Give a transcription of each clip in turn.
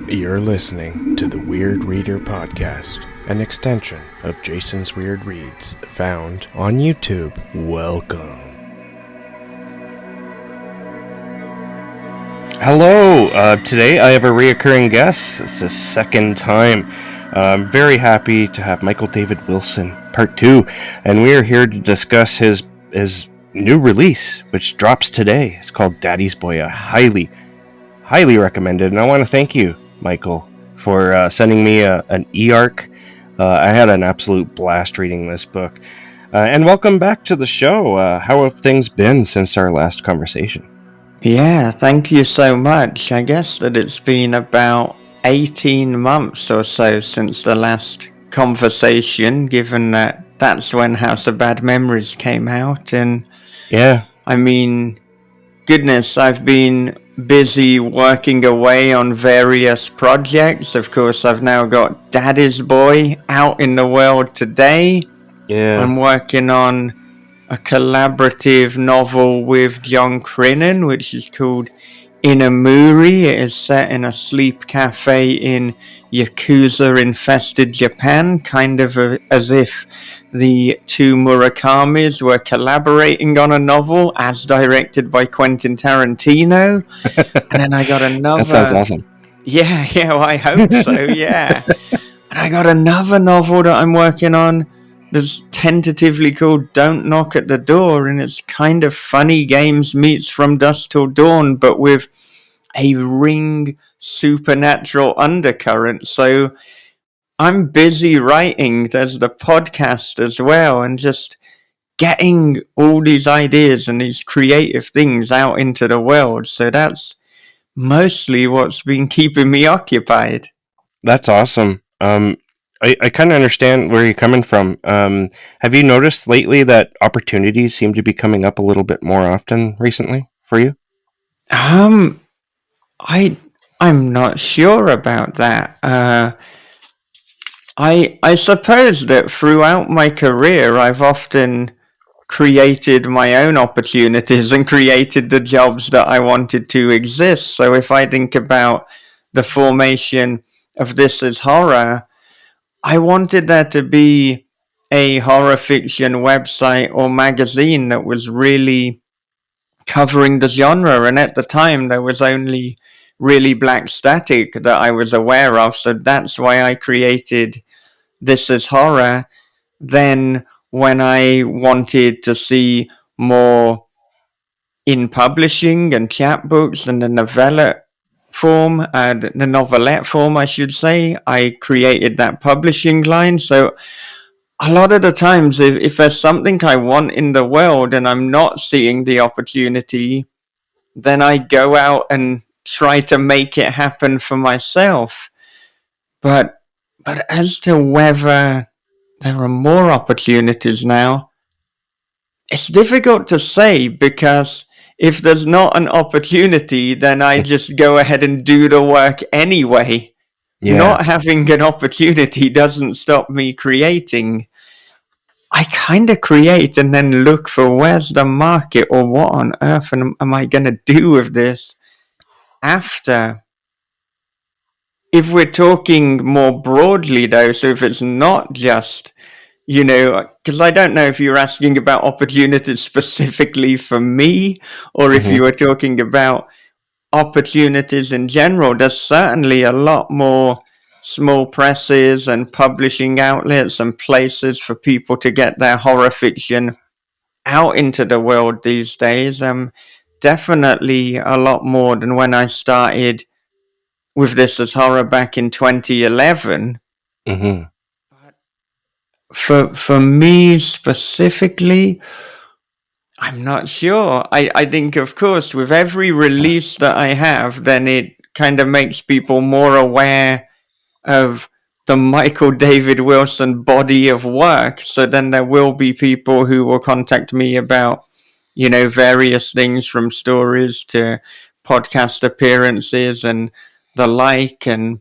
You're listening to the Weird Reader Podcast, an extension of Jason's Weird Reads, found on YouTube. Welcome. Hello, today I have a reoccurring guest. It's the second time. I'm very happy to have Michael David Wilson, part 2, and we are here to discuss his new release, which drops today. It's called Daddy's Boy. I highly recommended, and I want to thank you, Michael, for sending me an e-arc. I had an absolute blast reading this book. And welcome back to the show. How have things been since our last conversation? Yeah, thank you so much. I guess that it's been about 18 months or so since the last conversation, given that that's when House of Bad Memories came out. And Yeah. I mean, goodness, I've been busy working away on various projects. Of course, I've now got Daddy's Boy out in the world today. Yeah. I'm working on a collaborative novel with John Crinan, which is called Inamuri. It is set in a sleep cafe in Yakuza-infested Japan, kind of as if the two Murakamis were collaborating on a novel, as directed by Quentin Tarantino. And then I got another... That sounds awesome. Yeah, well, I hope so, yeah. And I got another novel that I'm working on that's tentatively called Don't Knock at the Door, and it's kind of Funny Games meets From Dusk Till Dawn, but with a Ring supernatural undercurrent. So I'm busy writing. There's the podcast as well, and just getting all these ideas and these creative things out into the world. So that's mostly what's been keeping me occupied. That's awesome. I kind of understand where you're coming from. Have you noticed lately that opportunities seem to be coming up a little bit more often recently for you? I'm not sure about that. I suppose that throughout my career, I've often created my own opportunities and created the jobs that I wanted to exist. So if I think about the formation of This Is Horror, I wanted there to be a horror fiction website or magazine that was really covering the genre, and at the time there was only really Black Static that I was aware of, so that's why I created This Is Horror. Then when I wanted to see more in publishing and chapbooks and the novelette form, I should say, I created that publishing line. So a lot of the times, if there's something I want in the world and I'm not seeing the opportunity, then I go out and try to make it happen for myself. But as to whether there are more opportunities now, it's difficult to say, because if there's not an opportunity, then I just go ahead and do the work anyway. Yeah. Not having an opportunity doesn't stop me creating. I kind of create and then look for where's the market, or what on earth am I going to do with this after. If we're talking more broadly, though, so if it's not just, because I don't know if you're asking about opportunities specifically for me, or if you were talking about opportunities in general, there's certainly a lot more small presses and publishing outlets and places for people to get their horror fiction out into the world these days. Definitely a lot more than when I started with This Is Horror back in 2011. Mm-hmm. For me specifically, I'm not sure. I think, of course, with every release that I have, then it kind of makes people more aware of the Michael David Wilson body of work. So then there will be people who will contact me about, various things, from stories to podcast appearances and the like. And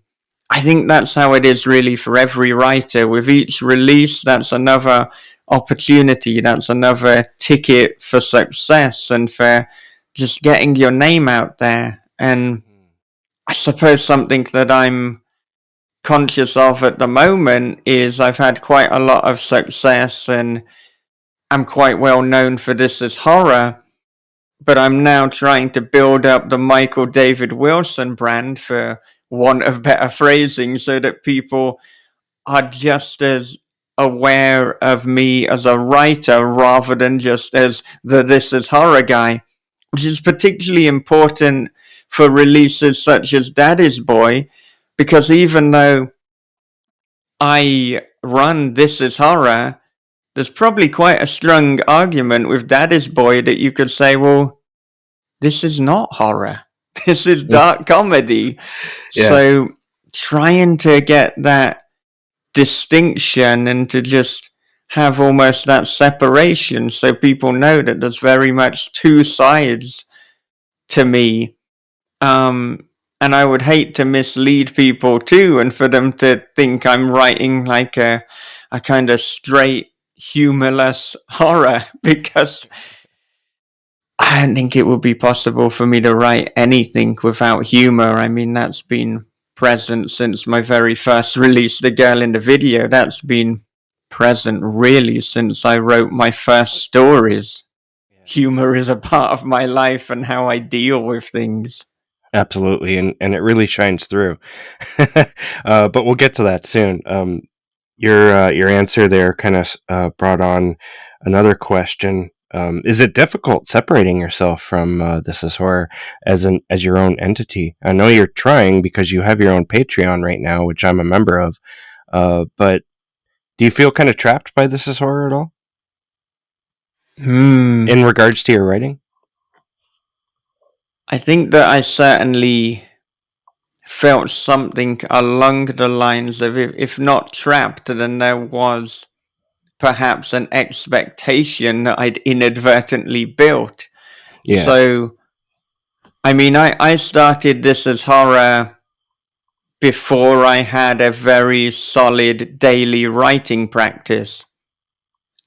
I think that's how it is really for every writer. With each release, that's another opportunity, that's another ticket for success and for just getting your name out there. And I suppose something that I'm conscious of at the moment is I've had quite a lot of success and I'm quite well known for This Is Horror, but I'm now trying to build up the Michael David Wilson brand, for want of better phrasing, so that people are just as aware of me as a writer rather than just as the This Is Horror guy, which is particularly important for releases such as Daddy's Boy, because even though I run This Is Horror, there's probably quite a strong argument with Daddy's Boy that you could say, well, this is not horror. This is dark comedy. Yeah, So trying to get that distinction and to just have almost that separation so people know that there's very much two sides to me. And I would hate to mislead people too, and for them to think I'm writing like a kind of straight, humorless horror, because I don't think it would be possible for me to write anything without humor. I mean, that's been present since my very first release, The Girl in the Video. That's been present really since I wrote my first stories. Humor is a part of my life and how I deal with things. absolutely, and it really shines through. But we'll get to that soon. Your answer there kind of brought on another question. Is it difficult separating yourself from This Is Horror as your own entity? I know you're trying because you have your own Patreon right now, which I'm a member of. But do you feel kind of trapped by This Is Horror at all Hmm. in regards to your writing? I think that I certainly felt something along the lines of, if not trapped, then there was perhaps an expectation that I'd inadvertently built. Yeah, So, I mean, I started This As Horror before I had a very solid daily writing practice.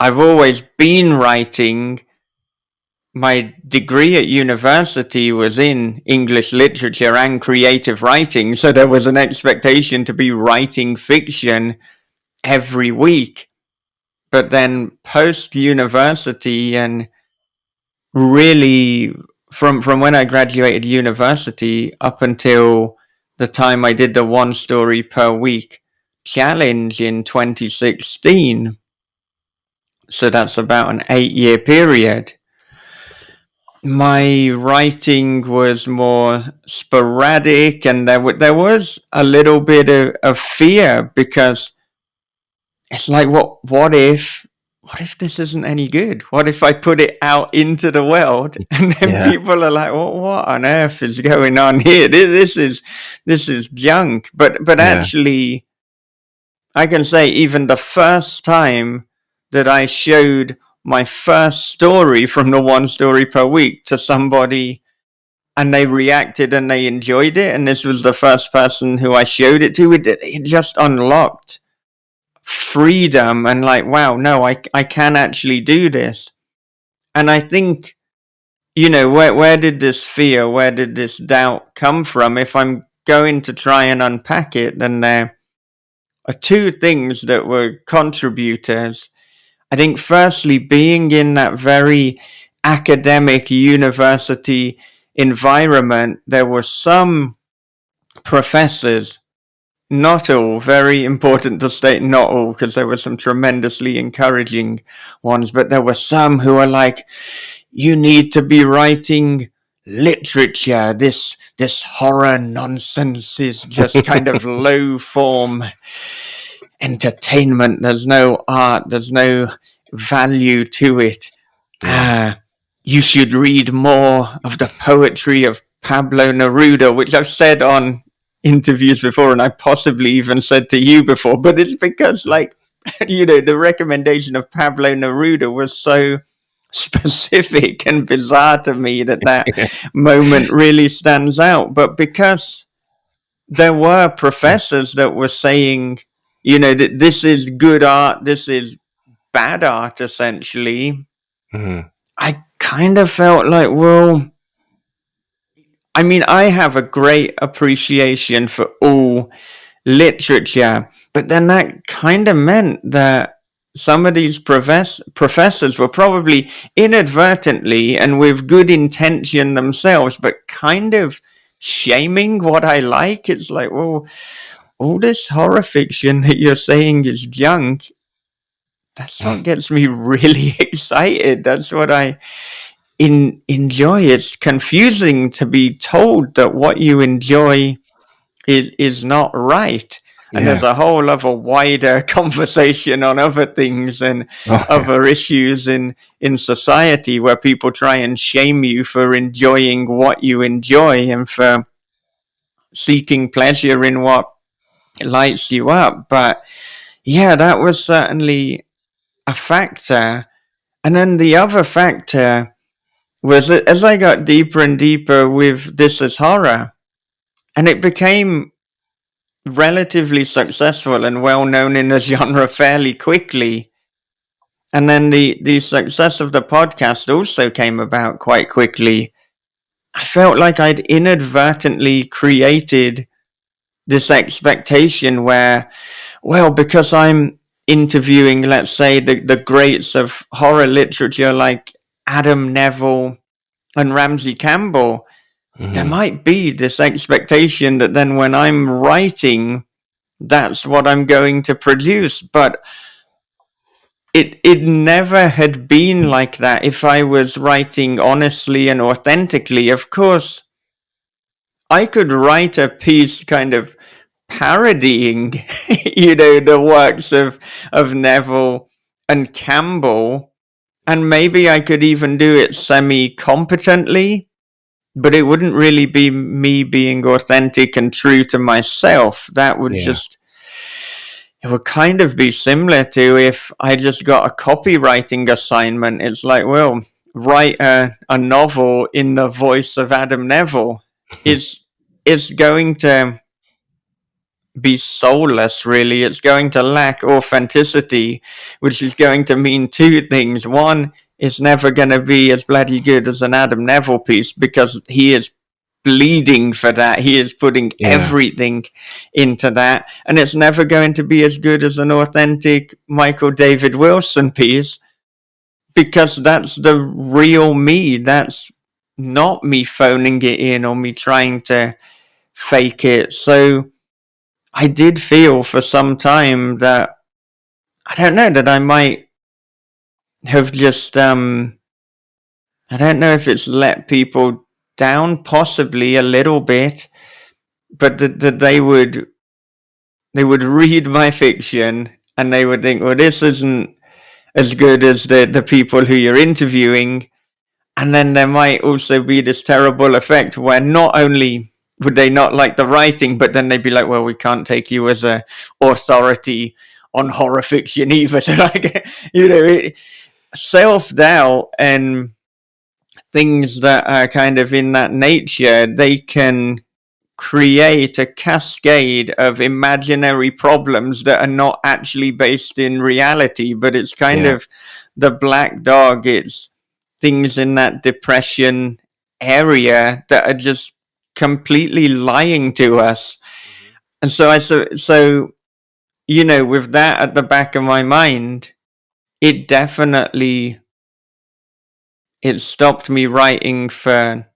I've always been writing. My degree at university was in English literature and creative writing, so there was an expectation to be writing fiction every week. But then post university, and really from when I graduated university up until the time I did the one story per week challenge in 2016, so that's about an 8-year period, my writing was more sporadic, and there was a little bit of fear, because it's like, what if this isn't any good? What if I put it out into the world and then yeah, people are like, well, what on earth is going on here? This is junk. But yeah. actually, I can say even the first time that I showed my first story from the one story per week to somebody, and they reacted and they enjoyed it, and this was the first person who I showed it to, it just unlocked freedom and like, wow, no, I can actually do this. And I think, where did this fear, where did this doubt come from? If I'm going to try and unpack it, then there are two things that were contributors. I think firstly, being in that very academic university environment, there were some professors, not all, very important to state, not all, because there were some tremendously encouraging ones, but there were some who were like, you need to be writing literature. This horror nonsense is just kind of low form entertainment. There's no art, there's no value to it. Yeah. You should read more of the poetry of Pablo Neruda, which I've said on interviews before, and I possibly even said to you before, but it's because, like, the recommendation of Pablo Neruda was so specific and bizarre to me that moment really stands out. But because there were professors that were saying, that this is good art, this is bad art, essentially, Mhm. I kind of felt like, well, I mean, I have a great appreciation for all literature, but then that kind of meant that some of these professors were probably inadvertently and with good intention themselves, but kind of shaming what I like. It's like, well, all this horror fiction that you're saying is junk. That's what gets me really excited. That's what I enjoy. It's confusing to be told that what you enjoy is not right. And there's Yeah. a whole other wider conversation on other things and Oh, yeah. other issues in society where people try and shame you for enjoying what you enjoy and for seeking pleasure in what lights you up. But yeah, that was certainly a factor. And then the other factor was that as I got deeper and deeper with This Is Horror, and it became relatively successful and well known in the genre fairly quickly. And then the success of the podcast also came about quite quickly. I felt like I'd inadvertently created this expectation where, well, because I'm interviewing, let's say, the greats of horror literature like Adam Neville and Ramsey Campbell, there Mhm. might be this expectation that then when I'm writing, that's what I'm going to produce. But it never had been like that. If I was writing honestly and authentically, of course, I could write a piece kind of parodying, the works of Neville and Campbell, and maybe I could even do it semi-competently, but it wouldn't really be me being authentic and true to myself. That would Yeah. just it would kind of be similar to if I just got a copywriting assignment. It's like, well, write a novel in the voice of Adam Neville. It's going to be soulless, really. It's going to lack authenticity, which is going to mean two things. One, it's never going to be as bloody good as an Adam Neville piece because he is bleeding for that. He is putting Yeah. everything into that. And it's never going to be as good as an authentic Michael David Wilson piece because that's the real me. That's not me phoning it in or me trying to fake it. So I did feel for some time that I don't know that I might have just I don't know if it's let people down, possibly a little bit, but that they would read my fiction and they would think, well, this isn't as good as the people who you're interviewing. And then there might also be this terrible effect where not only would they not like the writing, but then they'd be like, well, we can't take you as a authority on horror fiction either. So like, self-doubt and things that are kind of in that nature, they can create a cascade of imaginary problems that are not actually based in reality, but it's kind Yeah. of the black dog. It's things in that depression area that are just completely lying to us. And so with that at the back of my mind, it definitely it stopped me writing for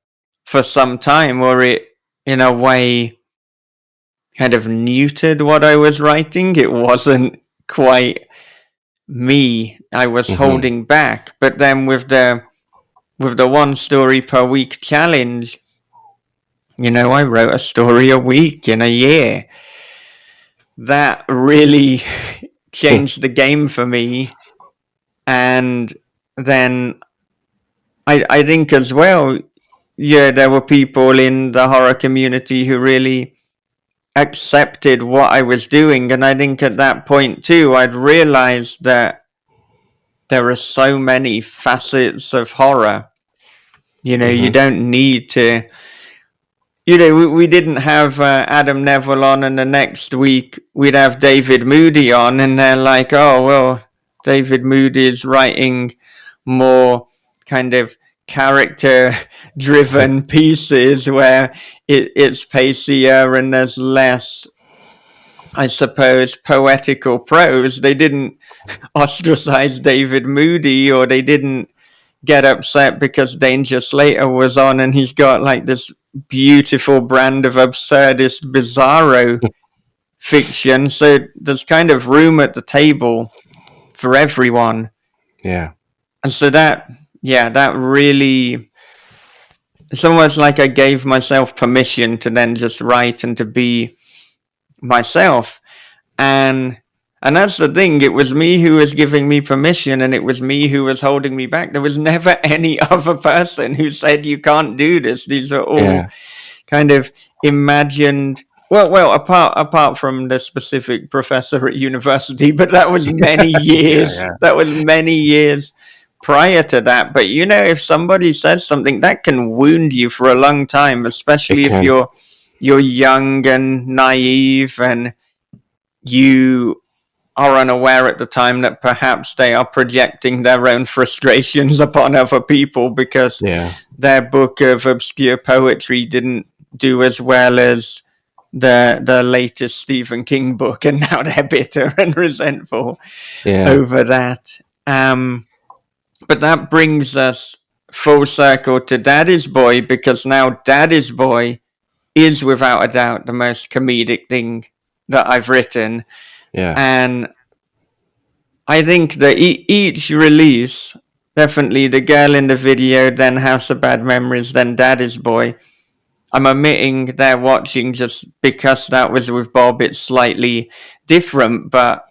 some time, or it in a way kind of neutered what I was writing. It wasn't quite me. I was Mhm. holding back. But then with the one story per week challenge, I wrote a story a week in a year. That really changed the game for me. And then I think as well, yeah, there were people in the horror community who really accepted what I was doing. And I think at that point too, I'd realized that there are so many facets of horror. You Mhm. don't need to. We didn't have Adam Neville on, and the next week we'd have David Moody on, and they're like, oh, well, David Moody is writing more kind of character driven pieces where it's pacier and there's less, I suppose, poetical prose. They didn't ostracize David Moody, or they didn't get upset because Danger Slater was on and he's got like this beautiful brand of absurdist bizarro fiction. So there's kind of room at the table for everyone. Yeah. And so that, yeah, that really, it's almost like I gave myself permission to then just write and to be myself. And that's the thing, it was me who was giving me permission, and it was me who was holding me back. There was never any other person who said you can't do this. These are all Yeah. kind of imagined, well, apart from the specific professor at university, but that was many years. Yeah. That was many years prior to that. But you know, if somebody says something, that can wound you for a long time, especially It if can. you're young and naive, and you are unaware at the time that perhaps they are projecting their own frustrations upon other people because Yeah. their book of obscure poetry didn't do as well as the latest Stephen King book, and now they're bitter and resentful Yeah. over that. But that brings us full circle to Daddy's Boy, because now Daddy's Boy is without a doubt the most comedic thing that I've written. Yeah. And I think that each release, definitely The Girl in the Video, then House of Bad Memories, then Daddy's Boy, I'm omitting They're Watching just because that was with Bob. It's slightly different, but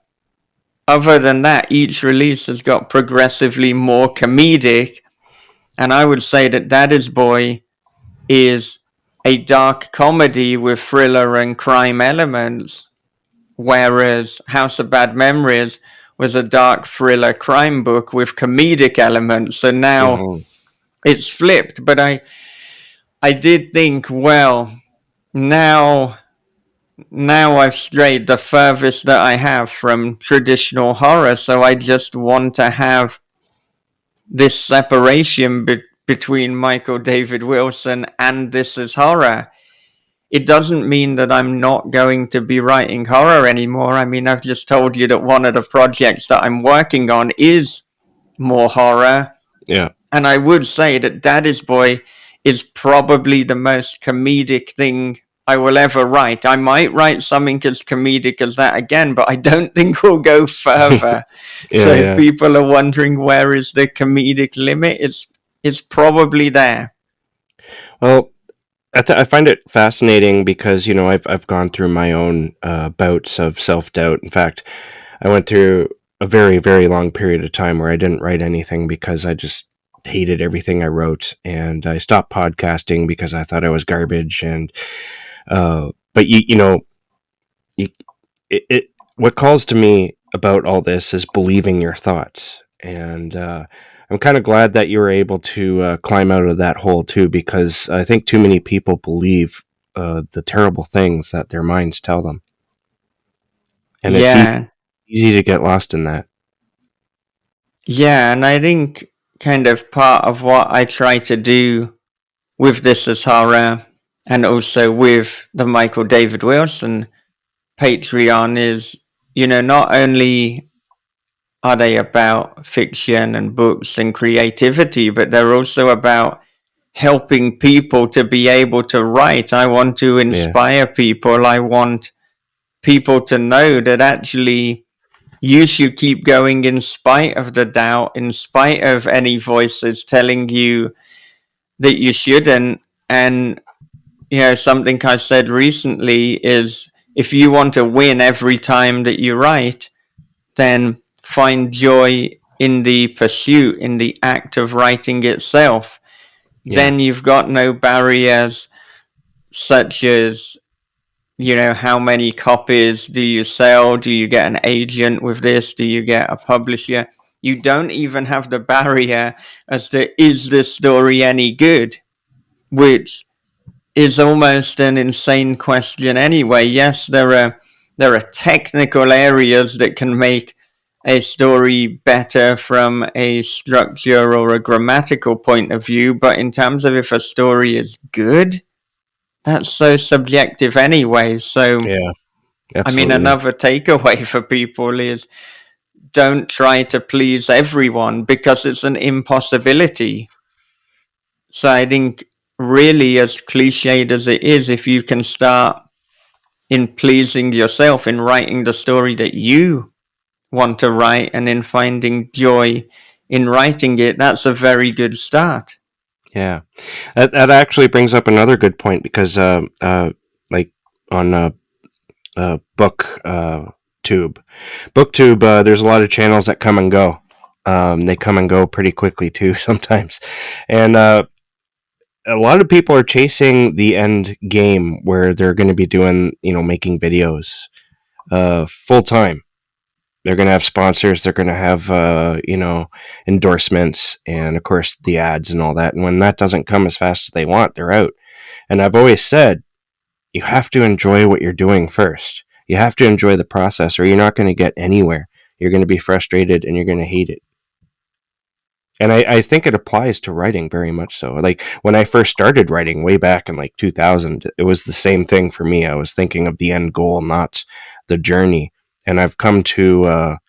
other than that, each release has got progressively more comedic. And I would say that Daddy's Boy is a dark comedy with thriller and crime elements, whereas House of Bad Memories was a dark thriller crime book with comedic elements. So now Mhm. it's flipped. But I did think, well, now I've strayed the furthest that I have from traditional horror, so I just want to have this separation between Michael David Wilson and This Is Horror. It doesn't mean that I'm not going to be writing horror anymore. I mean, I've just told you that one of the projects that I'm working on is more horror. Yeah. And I would say that Daddy's Boy is probably the most comedic thing I will ever write. I might write something as comedic as that again, but I don't think we'll go further. So Yeah. if Yeah. people are wondering where is the comedic limit, it's probably there. Well, I find it fascinating because I've gone through my own bouts of self doubt. In fact, I went through a very, very long period of time where I didn't write anything because I just hated everything I wrote, and I stopped podcasting because I thought I was garbage. And but you it what calls to me about all this is believing your thoughts, and I'm kind of glad that you were able to climb out of that hole too, because I think too many people believe the terrible things that their minds tell them, and it's Yeah. easy to get lost in that. Yeah, and I think kind of part of what I try to do with This Is Horror, and also with the Michael David Wilson Patreon, is, not only are they about fiction and books and creativity, but they're also about helping people to be able to write. I want to Yeah, inspire people. I want people to know that actually you should keep going in spite of the doubt, in spite of any voices telling you that you shouldn't. And, something I said recently is, if you want to win every time that you write, then find joy in the pursuit, in the act of writing itself. yeah, Then you've got no barriers such as, how many copies do you sell? Do you get an agent with this? Do you get a publisher? You don't even have the barrier as to, is this story any good? Which is almost an insane question anyway. Yes, there are technical areas that can make a story better from a structure or a grammatical point of view, but in terms of if a story is good, that's so subjective anyway. So, Yeah, I mean, absolutely. another takeaway for people is don't try to please everyone because it's an impossibility. So, I think, really, as cliched as it is, if you can start in pleasing yourself, in writing the story that you want to write, and in finding joy in writing it, that's a very good start. Yeah, that actually brings up another good point because, like on booktube, there's a lot of channels that come and go. They come and go pretty quickly too sometimes, and a lot of people are chasing the end game where they're going to be doing, making videos full time. They're going to have sponsors. They're going to have, endorsements, and of course the ads and all that. And when that doesn't come as fast as they want, they're out. And I've always said, you have to enjoy what you're doing first. You have to enjoy the process, or you're not going to get anywhere. You're going to be frustrated, and you're going to hate it. And I think it applies to writing very much so. Like when I first started writing way back in like 2000, it was the same thing for me. I was thinking of the end goal, not the journey. And I've come to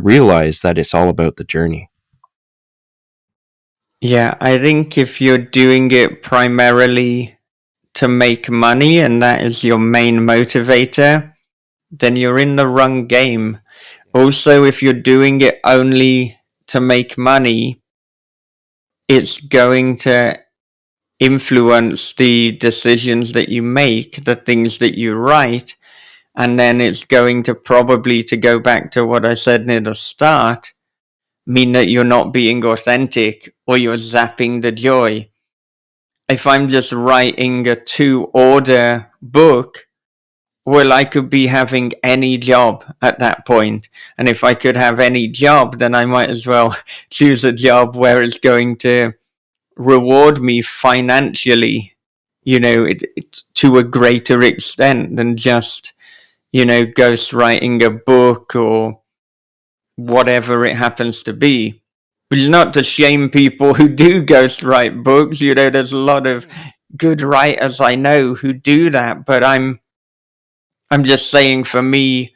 realize that it's all about the journey. Yeah, I think if you're doing it primarily to make money and that is your main motivator, then you're in the wrong game. Also, if you're doing it only to make money, it's going to influence the decisions that you make, the things that you write, and then it's going to probably, to go back to what I said near the start, mean that you're not being authentic or you're zapping the joy. If I'm just writing a two-order book, well, I could be having any job at that point. And if I could have any job, then I might as well choose a job where it's going to reward me financially, to a greater extent than just, ghostwriting a book or whatever it happens to be. Which is not to shame people who do ghostwrite books. There's a lot of good writers I know who do that, but I'm just saying, for me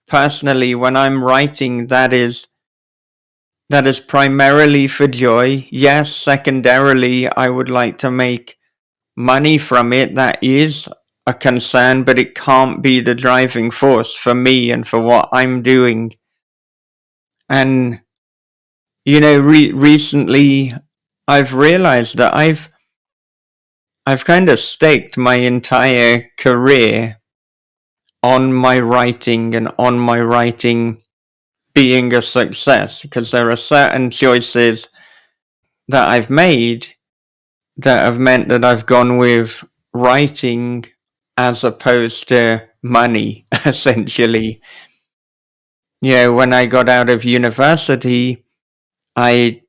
personally, when I'm writing, that is primarily for joy. Yes, secondarily, I would like to make money from it. That is a concern, but it can't be the driving force for me and for what I'm doing. And recently I've realized that I've kind of staked my entire career on my writing and on my writing being a success, because there are certain choices that I've made that have meant that I've gone with writing as opposed to money, essentially. When I got out of university, I,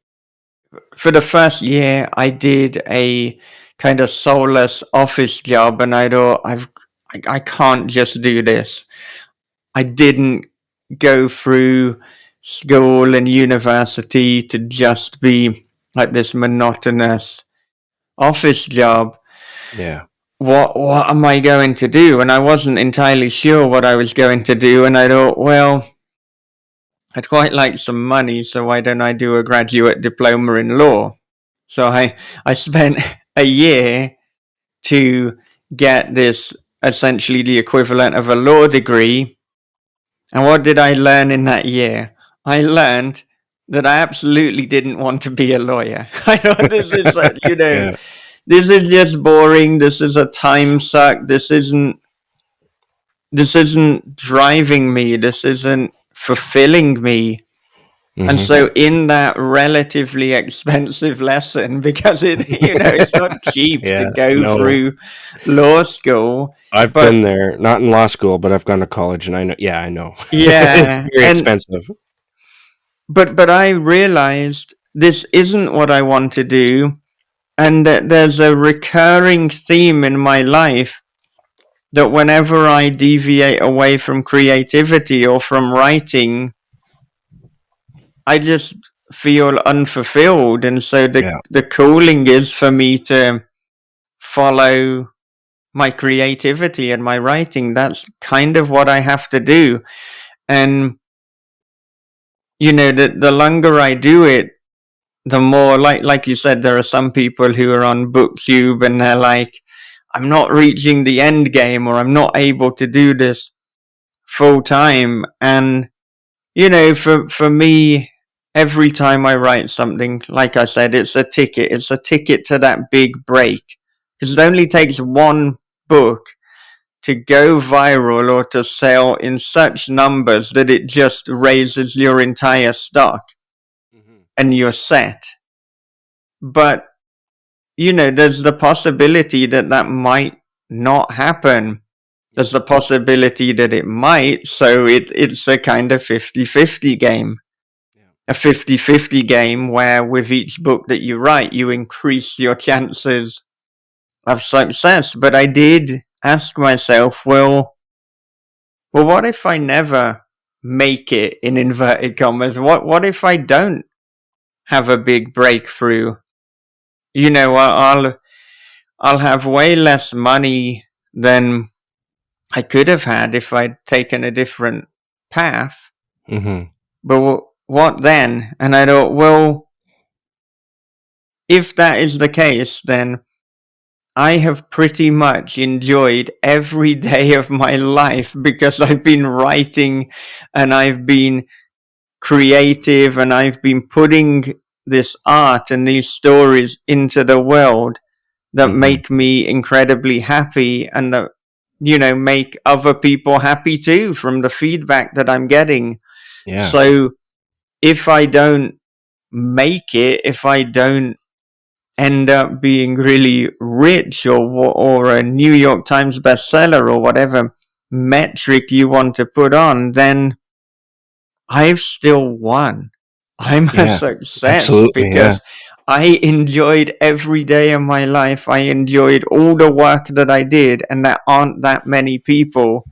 for the first year, I did a kind of soulless office job, and I thought, I can't just do this. I didn't go through school and university to just be like this monotonous office job. Yeah. What am I going to do? And I wasn't entirely sure what I was going to do, and I thought, well, I'd quite like some money, so why don't I do a graduate diploma in law? So I spent a year to get this, essentially the equivalent of a law degree. And what did I learn in that year? I learned that I absolutely didn't want to be a lawyer. I thought, this is, Yeah. this is just boring. This is a time suck. This isn't driving me. This isn't fulfilling me. And Hmm. so in that relatively expensive lesson, because it's not cheap to Yeah. go No, through law school, I've but been there, not in law school, but I've gone to college, and I know. Yeah, I know. It's yeah, very expensive. but I realized this isn't what I want to do, and that there's a recurring theme in my life that whenever I deviate away from creativity or from writing, I just feel unfulfilled. And so Yeah. the calling is for me to follow my creativity and my writing. That's kind of what I have to do. And, the longer I do it, the more, like you said, there are some people who are on booktube and they're like, I'm not reaching the end game, or I'm not able to do this full time. And for me, every time I write something, like I said, it's a ticket. It's a ticket to that big break, because it only takes one book to go viral or to sell in such numbers that it just raises your entire stock Mm-hmm. and you're set. But there's the possibility that that might not happen. Yeah. There's the possibility that it might. So it's a kind of 50-50 game. Yeah. A 50-50 game where with each book that you write, you increase your chances of success. But I did ask myself, well, what if I never make it, in inverted commas? What if I don't have a big breakthrough? I'll have way less money than I could have had if I'd taken a different path. Mm-hmm. But what then? And I thought, well, if that is the case, then I have pretty much enjoyed every day of my life, because I've been writing and I've been creative and I've been putting this art and these stories into the world that Mm-hmm. make me incredibly happy, and that make other people happy too from the feedback that I'm getting. Yeah. So if I don't make it, if I don't end up being really rich, or a New York Times bestseller, or whatever metric you want to put on, then I've still won. I'm a Yeah. success, Absolutely. Yeah. because I enjoyed every day of my life. I enjoyed all the work that I did, and there aren't that many people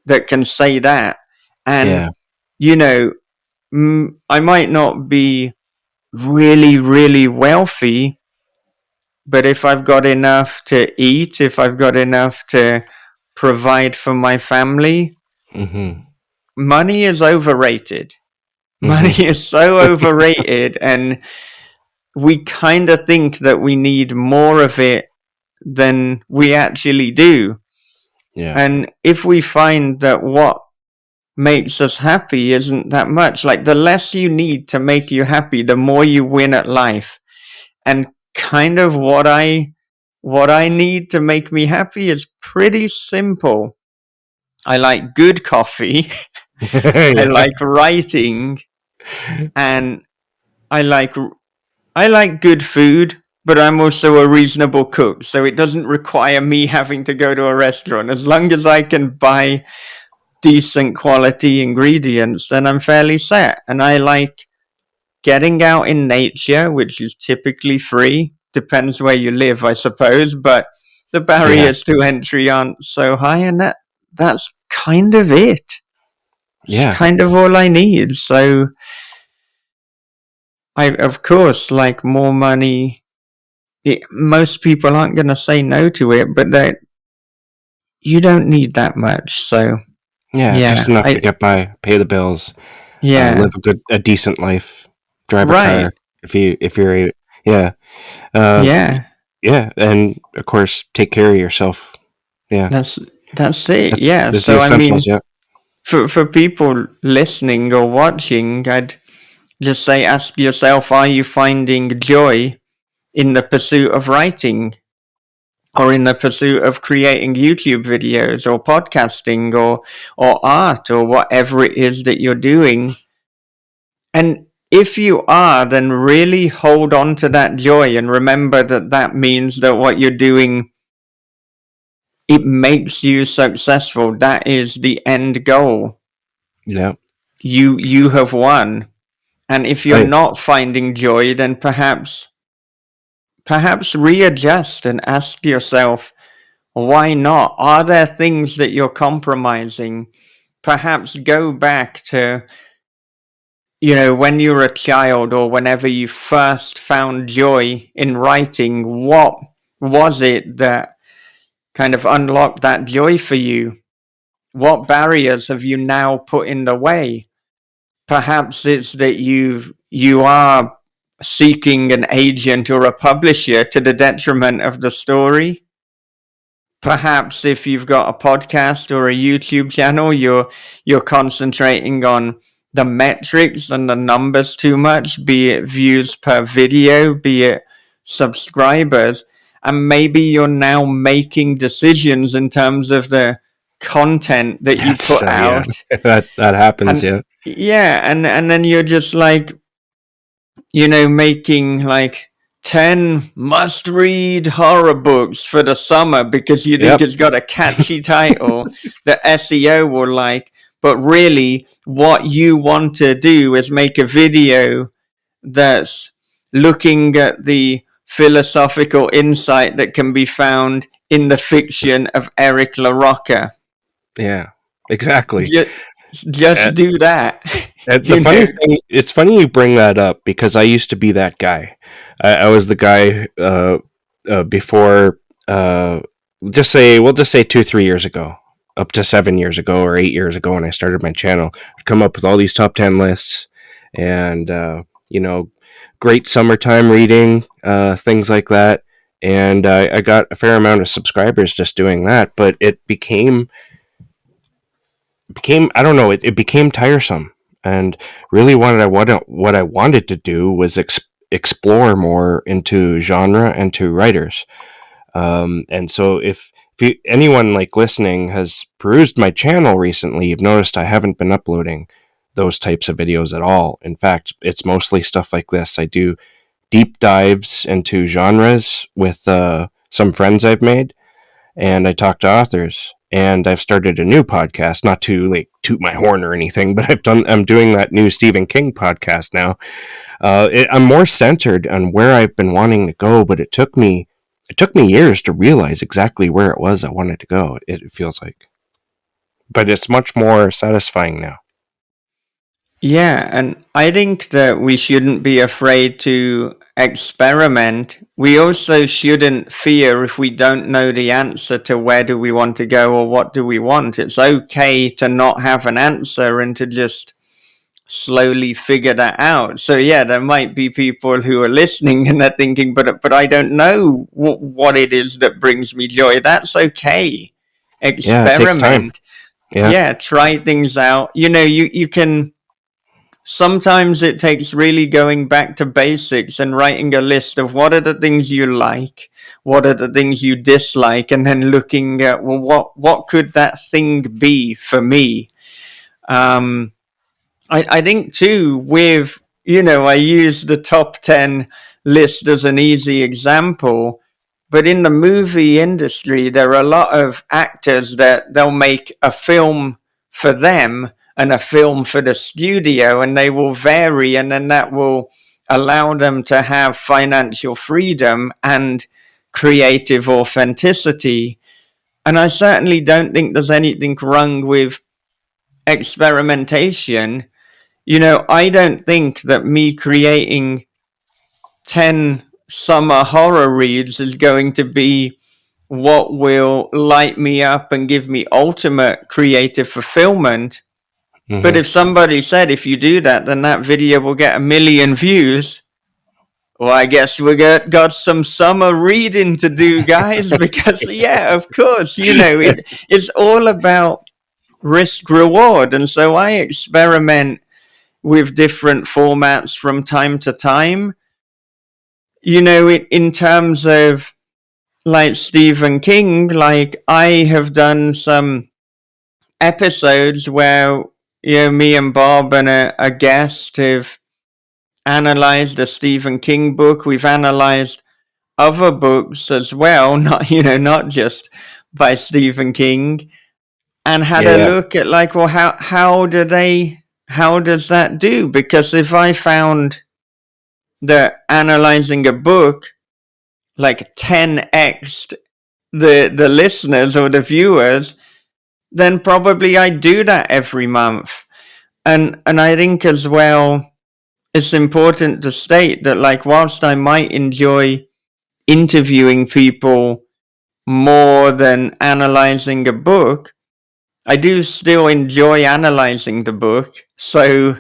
that can say that. And, Yeah. you know, I might not be really, really wealthy, but if I've got enough to eat, if I've got enough to provide for my family, Mm-hmm. money is overrated. Money Mm-hmm. is so overrated, and we kind of think that we need more of it than we actually do. Yeah. And if we find that what makes us happy isn't that much, like the less you need to make you happy, the more you win at life. And kind of what I need to make me happy is pretty simple. I like good coffee, I Yeah. like writing, and I like I like good food, but I'm also a reasonable cook, so it doesn't require me having to go to a restaurant. As long as I can buy decent quality ingredients, then I'm fairly set. And I like getting out in nature, which is typically free. Depends where you live, I suppose, but the Yeah. barriers to entry aren't so high, and that's kind of it. It's Yeah. kind of all I need. So I, of course, like more money. Most people aren't going to say no to it, but you don't need that much. So Yeah. Just yeah, enough to get by, pay the bills, yeah, live a decent life, drive a right, car if you're yeah. Uh, yeah. yeah, and of course take care of yourself. Yeah. That's that's it. That's Yeah. that's the So I essentials. mean, Yeah. for people listening or watching, I'd just say, ask yourself: are you finding joy in the pursuit of writing, or in the pursuit of creating YouTube videos, or podcasting, or art, or whatever it is that you're doing? And if you are, then really hold on to that joy, and remember that that means that what you're doing, it makes you successful. That is the end goal. Yeah. You have won. And if you're Right. not finding joy, then perhaps readjust and ask yourself, why not? Are there things that you're compromising? Perhaps go back to when you were a child or whenever you first found joy in writing, what was it that kind of unlocked that joy for you? What barriers have you now put in the way? Perhaps it's that you are seeking an agent or a publisher to the detriment of the story. Perhaps if you've got a podcast or a YouTube channel, you're concentrating on the metrics and the numbers too much, be it views per video, be it subscribers, and maybe you're now making decisions in terms of the content that you That's put yeah, out. that happens. And Yeah. yeah, and then you're just like, making like 10 must read horror books for the summer because you think Yep. it's got a catchy title that SEO will like. But really, what you want to do is make a video that's looking at the philosophical insight that can be found in the fiction of Eric LaRocca. Yeah. Exactly. Just do that. The funny thing, it's funny you bring that up because I used to be that guy. I was the guy before. We'll just say 2-3 years ago, up to 7 years ago or 8 years ago when I started my channel. I'd come up with all these top 10 lists, and great summertime reading, things like that. And I got a fair amount of subscribers just doing that, but it became I don't know, it became tiresome. And really what I wanted to do was explore more into genre and to writers. And so if anyone like listening has perused my channel recently, you've noticed I haven't been uploading those types of videos at all. In fact, it's mostly stuff like this. I do deep dives into genres with some friends I've made, and I talk to authors. And I've started a new podcast, not to like toot my horn or anything, but I'm doing that new Stephen King podcast now. I'm more centered on where I've been wanting to go, but it took me years to realize exactly where it was I wanted to go. It feels like, but it's much more satisfying now. Yeah, and I think that we shouldn't be afraid to experiment. We also shouldn't fear if we don't know the answer to where do we want to go or what do we want. It's okay to not have an answer and to just slowly figure that out. So yeah, there might be people who are listening and they're thinking, but I don't know what it is that brings me joy. That's okay. Yeah, it takes time. Experiment. Yeah. Yeah, try things out. You can. Sometimes it takes really going back to basics and writing a list of what are the things you like, what are the things you dislike, and then looking at, well, what could that thing be for me? I think too with, I use the top 10 list as an easy example, but in the movie industry, there are a lot of actors that they'll make a film for them and a film for the studio, and they will vary, and then that will allow them to have financial freedom and creative authenticity. And I certainly don't think there's anything wrong with experimentation. I don't think that me creating 10 summer horror reads is going to be what will light me up and give me ultimate creative fulfillment. Mm-hmm. But if somebody said, if you do that, then that video will get 1 million views, well, I guess we got some summer reading to do, guys, because, yeah, of course, it's all about risk reward. And so I experiment with different formats from time to time. In terms of like Stephen King, like I have done some episodes where me and Bob and a guest have analyzed a Stephen King book. We've analyzed other books as well, not just by Stephen King, and had a look at like, well, how does that do? Because if I found that analyzing a book like 10x the listeners or the viewers, then probably I do that every month. And I think as well, it's important to state that, like, whilst I might enjoy interviewing people more than analyzing a book, I do still enjoy analyzing the book. So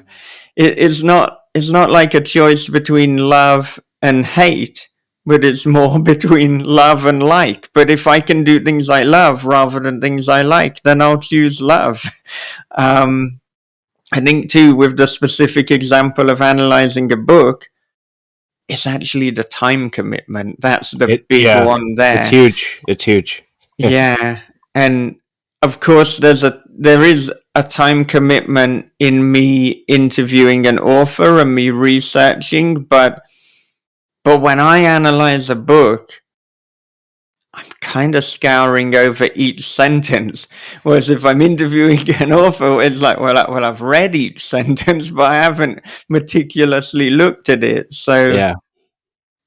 it's not like a choice between love and hate, but it's more between love and like. But if I can do things I love rather than things I like, then I'll choose love. um, I think too, with the specific example of analyzing a book, it's actually the time commitment. That's the big Yeah, one it's there. huge. It's huge. Yeah, and of course, there is a time commitment in me interviewing an author and me researching, but when I analyze a book, I'm kind of scouring over each sentence. Whereas if I'm interviewing an author, it's like, well, I've read each sentence, but I haven't meticulously looked at it. So, Yeah.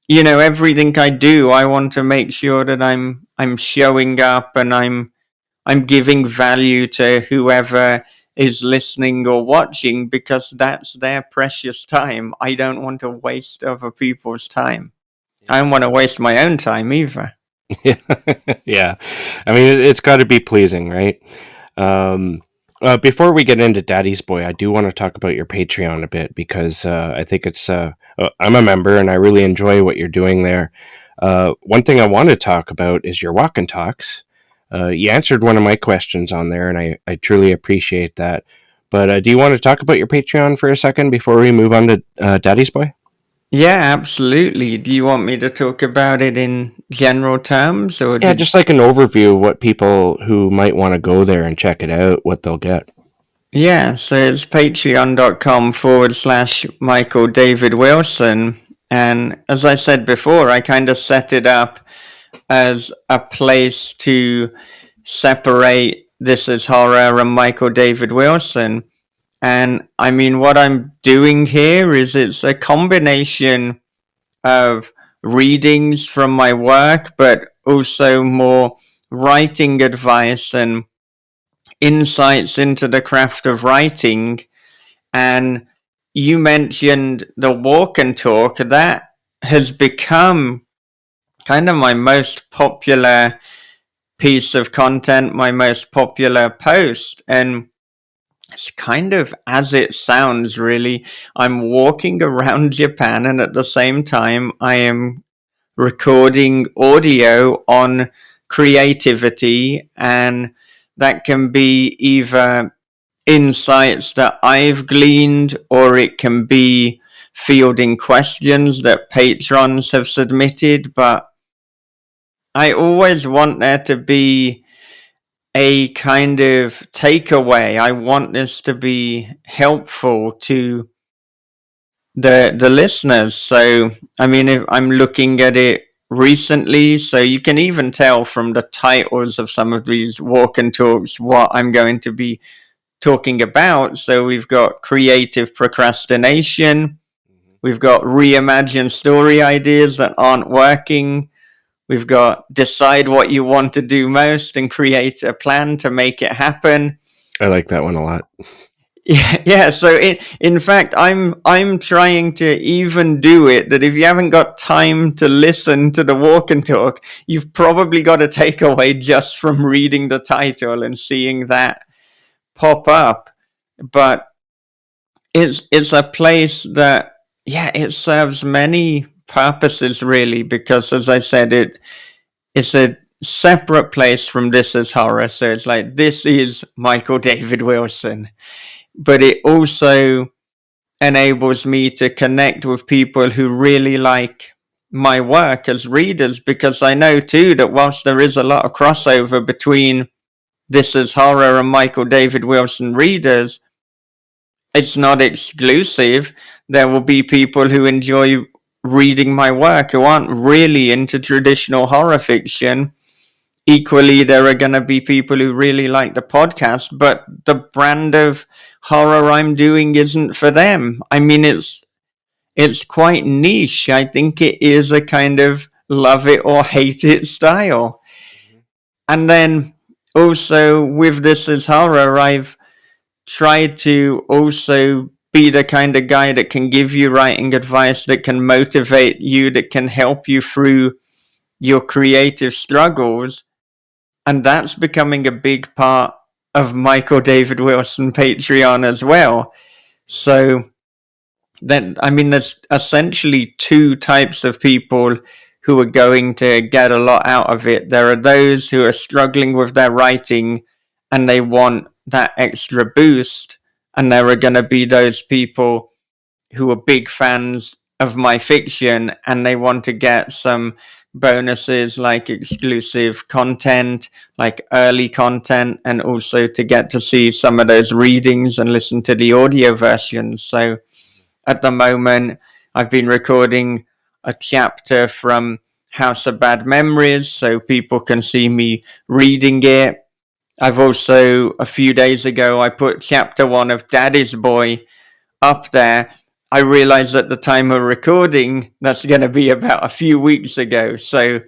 everything I do, I want to make sure that I'm showing up and I'm giving value to whoever is listening or watching, because that's their precious time. I don't want to waste other people's time. I don't want to waste my own time either. Yeah. I mean, it's got to be pleasing, right? Um, before we get into Daddy's Boy, I do want to talk about your Patreon a bit because I think I'm a member and I really enjoy what you're doing there. One thing I want to talk about is your walk and talks. You answered one of my questions on there, and I truly appreciate that. But do you want to talk about your Patreon for a second before we move on to Daddy's Boy? Yeah, absolutely. Do you want me to talk about it in general terms, or Yeah, did? just like an overview of what people who might want to go there and check it out, what they'll get. Yeah, so it's patreon.com/Michael David Wilson. And as I said before, I kind of set it up as a place to separate This Is Horror and Michael David Wilson. And I mean, what I'm doing here is it's a combination of readings from my work, but also more writing advice and insights into the craft of writing. And you mentioned the walk and talk. That has become kind of my most popular piece of content, my most popular post. And it's kind of as it sounds, really. I'm walking around Japan, and at the same time, I am recording audio on creativity, and that can be either insights that I've gleaned, or it can be fielding questions that patrons have submitted. But I always want there to be a kind of takeaway. I want this to be helpful to the listeners. So, I mean, if I'm looking at it recently, so you can even tell from the titles of some of these walk and talks what I'm going to be talking about. So we've got creative procrastination, we've got reimagine story ideas that aren't working, we've got decide what you want to do most and create a plan to make it happen. I like that one a lot. Yeah. So in fact, I'm trying to even do it that if you haven't got time to listen to the walk and talk, you've probably got a takeaway just from reading the title and seeing that pop up. But it's a place that, yeah, it serves many purposes, really, because as I said, it's a separate place from This Is Horror. So it's like, this is Michael David Wilson, but it also enables me to connect with people who really like my work as readers, because I know too that whilst there is a lot of crossover between This Is Horror and Michael David Wilson readers, it's not exclusive. There will be people who enjoy reading my work who aren't really into traditional horror fiction. Equally, there are going to be people who really like the podcast, but the brand of horror I'm doing isn't for them. I mean, it's quite niche. I think it is a kind of love it or hate it style. And then also with This Is Horror, I've tried to also be the kind of guy that can give you writing advice, that can motivate you, that can help you through your creative struggles. And that's becoming a big part of Michael David Wilson Patreon as well. So then, I mean, there's essentially two types of people who are going to get a lot out of it. There are those who are struggling with their writing and they want that extra boost. And there are going to be those people who are big fans of my fiction and they want to get some bonuses like exclusive content, like early content, and also to get to see some of those readings and listen to the audio versions. So at the moment, I've been recording a chapter from House of Bad Memories so people can see me reading it. I've also, a few days ago, I put chapter 1 of Daddy's Boy up there. I realized at the time of recording that's going to be about a few weeks ago. So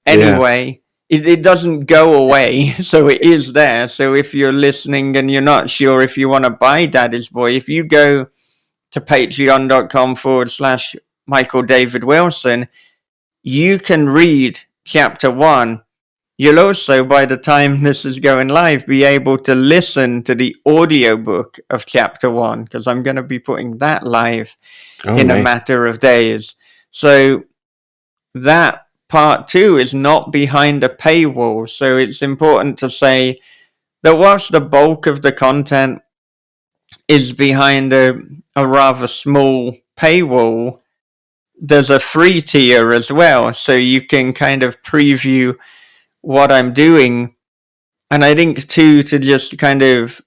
anyway, it doesn't go away. So it is there. So if you're listening and you're not sure if you want to buy Daddy's Boy, if you go to patreon.com/Michael David Wilson, you can read chapter 1. You'll also, by the time this is going live, be able to listen to the audiobook of chapter 1, because I'm going to be putting that live in a matter of days. So that part 2 is not behind a paywall. So it's important to say that whilst the bulk of the content is behind a rather small paywall, there's a free tier as well. So you can kind of preview what I'm doing. And I think too, to just kind of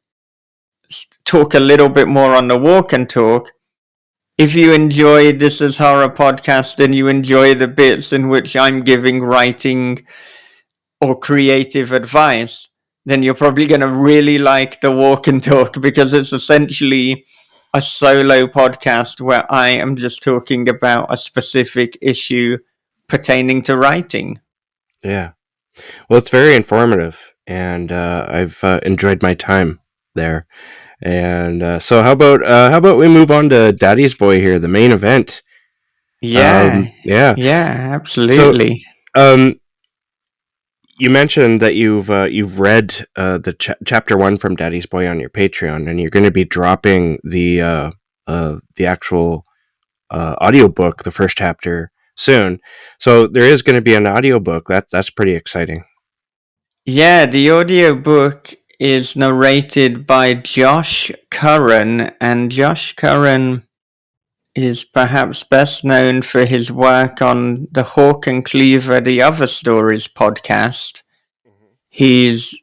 talk a little bit more on the walk and talk, if you enjoy This Is Horror podcast and you enjoy the bits in which I'm giving writing or creative advice, then you're probably going to really like the walk and talk, because it's essentially a solo podcast where I am just talking about a specific issue pertaining to writing. Yeah. Well, it's very informative, and I've enjoyed my time there. And so, how about we move on to Daddy's Boy here, the main event? Yeah, Yeah, absolutely. So, you mentioned that you've read the chapter 1 from Daddy's Boy on your Patreon, and you're going to be dropping the actual audiobook, the first chapter, soon. So there is going to be an audiobook. That's pretty exciting. Yeah, the audiobook is narrated by Josh Curran, and Josh Curran is perhaps best known for his work on the Hawk and Cleaver, the Other Stories podcast. Mm-hmm. He's,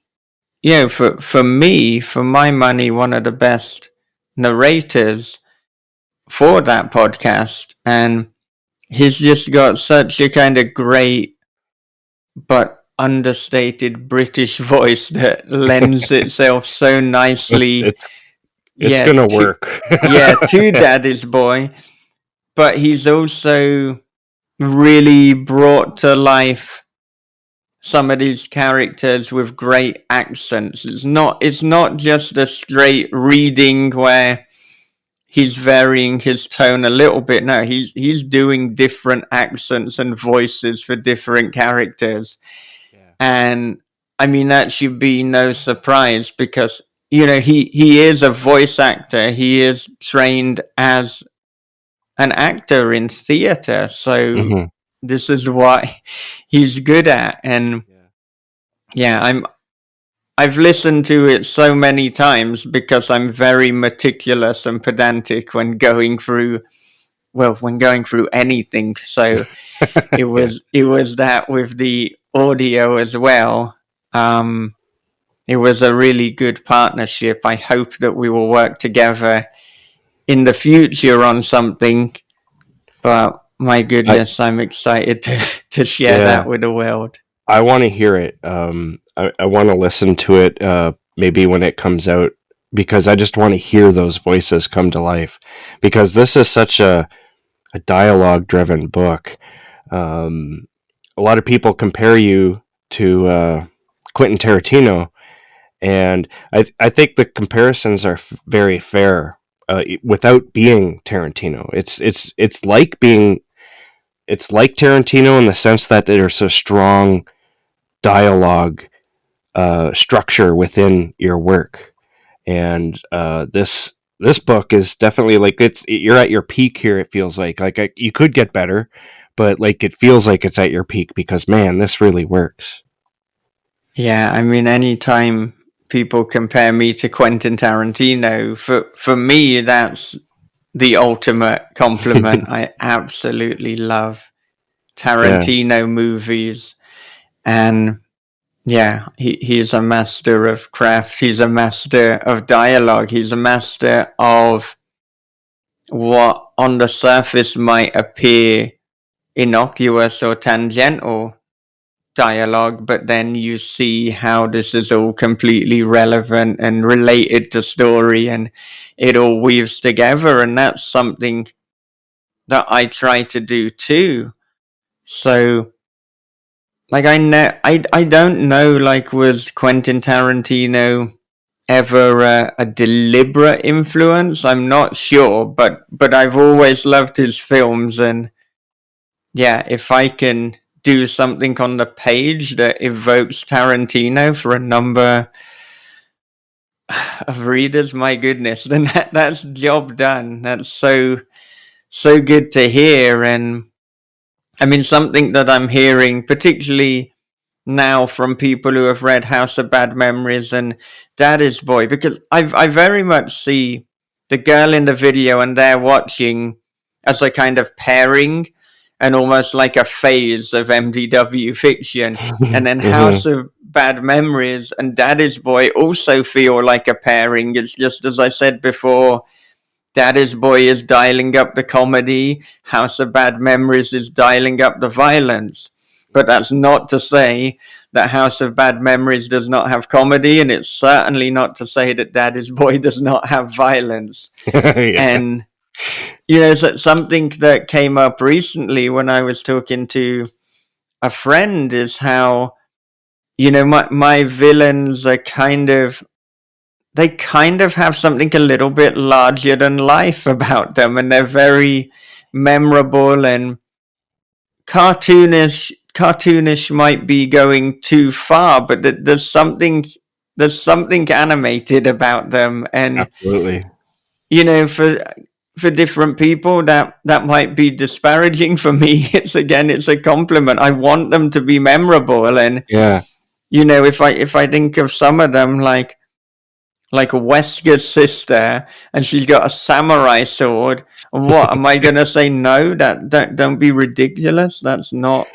for me, for my money, one of the best narrators for that podcast. And he's just got such a kind of great but understated British voice that lends itself so nicely. It's gonna work. To Daddy's Boy. But he's also really brought to life some of these characters with great accents. It's not just a straight reading where he's varying his tone a little bit. No, he's doing different accents and voices for different characters. Yeah. And I mean, that should be no surprise, because he is a voice actor. He is trained as an actor in theater, so this is what he's good at. And I've listened to it so many times because I'm very meticulous and pedantic when going through anything. So it was that with the audio as well. It was a really good partnership. I hope that we will work together in the future on something. But my goodness, I'm excited to share that with the world. I want to hear it. I want to listen to it maybe when it comes out, because I just want to hear those voices come to life, because this is such a dialogue-driven book. A lot of people compare you to Quentin Tarantino, and I think the comparisons are very fair. without being Tarantino. It's like Tarantino in the sense that there's a strong dialogue structure within your work, and this book is definitely like you're at your peak here. It feels like you could get better, but like it feels like it's at your peak because man, this really works. Yeah, I mean, anytime people compare me to Quentin Tarantino, for me, that's the ultimate compliment. I absolutely love Yeah. Tarantino movies, and yeah, he's a master of craft. He's a master of dialogue. He's a master of what on the surface might appear innocuous or tangential dialogue, but then you see how this is all completely relevant and related to story, and it all weaves together. And that's something that I try to do too. So, like, I don't know, like, was Quentin Tarantino ever a deliberate influence? I'm not sure, but I've always loved his films, and yeah, if I can do something on the page that evokes Tarantino for a number of readers, my goodness, then that's job done. That's so good to hear. And I mean, something that I'm hearing, particularly now from people who have read House of Bad Memories and Daddy's Boy, because I very much see the girl in the video and they're watching as a kind of pairing and almost like a phase of MDW fiction. And then Hmm. House of Bad Memories and Daddy's Boy also feel like a pairing. It's just as I said before, Daddy's Boy is dialing up the comedy, House of Bad Memories is dialing up the violence. But that's not to say that House of Bad Memories does not have comedy, and it's certainly not to say that Daddy's Boy does not have violence. Yeah. And, you know, something that came up recently when I was talking to a friend is how, you know, my villains are they kind of have something a little bit larger than life about them, and they're very memorable and cartoonish might be going too far, but there's something animated about them. And Absolutely. you know, for different people that might be disparaging. For me, it's a compliment. I want them to be memorable. And Yeah. you know, if I think of some of them, like Wesker's sister, and she's got a samurai sword. What am I gonna say? No, that don't be ridiculous. That's not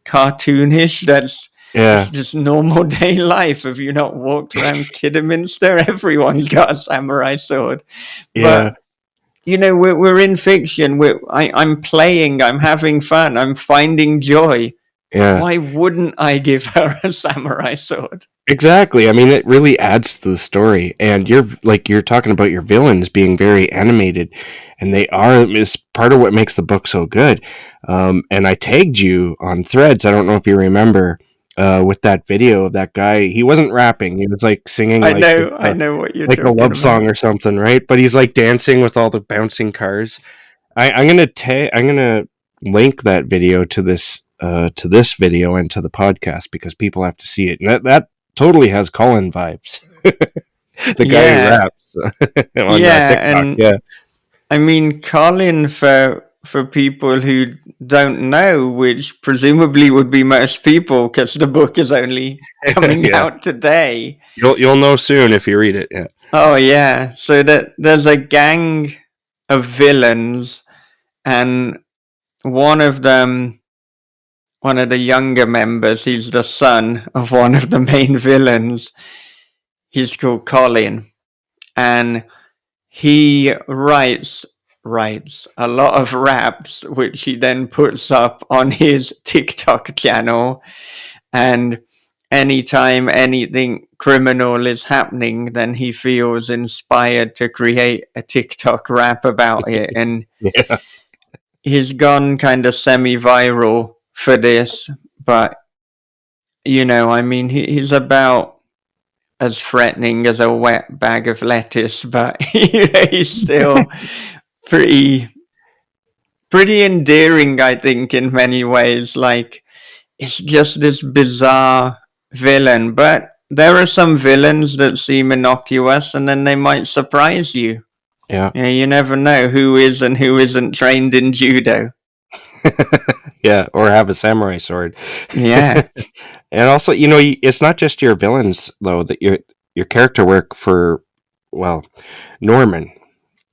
cartoonish. That's Yeah. just normal day life. Have you not walked around Kidderminster? Everyone's got a samurai sword. Yeah. But you know, we're in fiction. I'm playing. I'm having fun. I'm finding joy. Yeah. Why wouldn't I give her a samurai sword? Exactly. I mean, it really adds to the story. And you're talking about your villains being very animated, and they are is part of what makes the book so good. And I tagged you on Threads. I don't know if you remember with that video of that guy. He wasn't rapping. He was like singing I know what you're like a talking love about. song or something, right? But he's like dancing with all the bouncing cars. I'm gonna link that video to this video and to the podcast because people have to see it. And that totally has Colin vibes. The guy who Yeah, raps on yeah, TikTok. and Yeah. I mean, Colin, for people who don't know, which presumably would be most people, because the book is only coming Yeah. out today. You'll know soon if you read it. Yeah. Oh yeah, so that there's a gang of villains, and one of them, one of the younger members, he's the son of one of the main villains. He's called Colin, and he writes a lot of raps, which he then puts up on his TikTok channel. And anytime anything criminal is happening, then he feels inspired to create a TikTok rap about it. And Yeah. he's gone kind of semi-viral for this, but you know, I mean, he's about as threatening as a wet bag of lettuce, but he's still pretty pretty endearing, I think, in many ways. Like, it's just this bizarre villain, but there are some villains that seem innocuous and then they might surprise you. Yeah. You know, you never know who is and who isn't trained in judo. Yeah, or have a samurai sword. Yeah. And also, you know, it's not just your villains though that your character work for, well, Norman.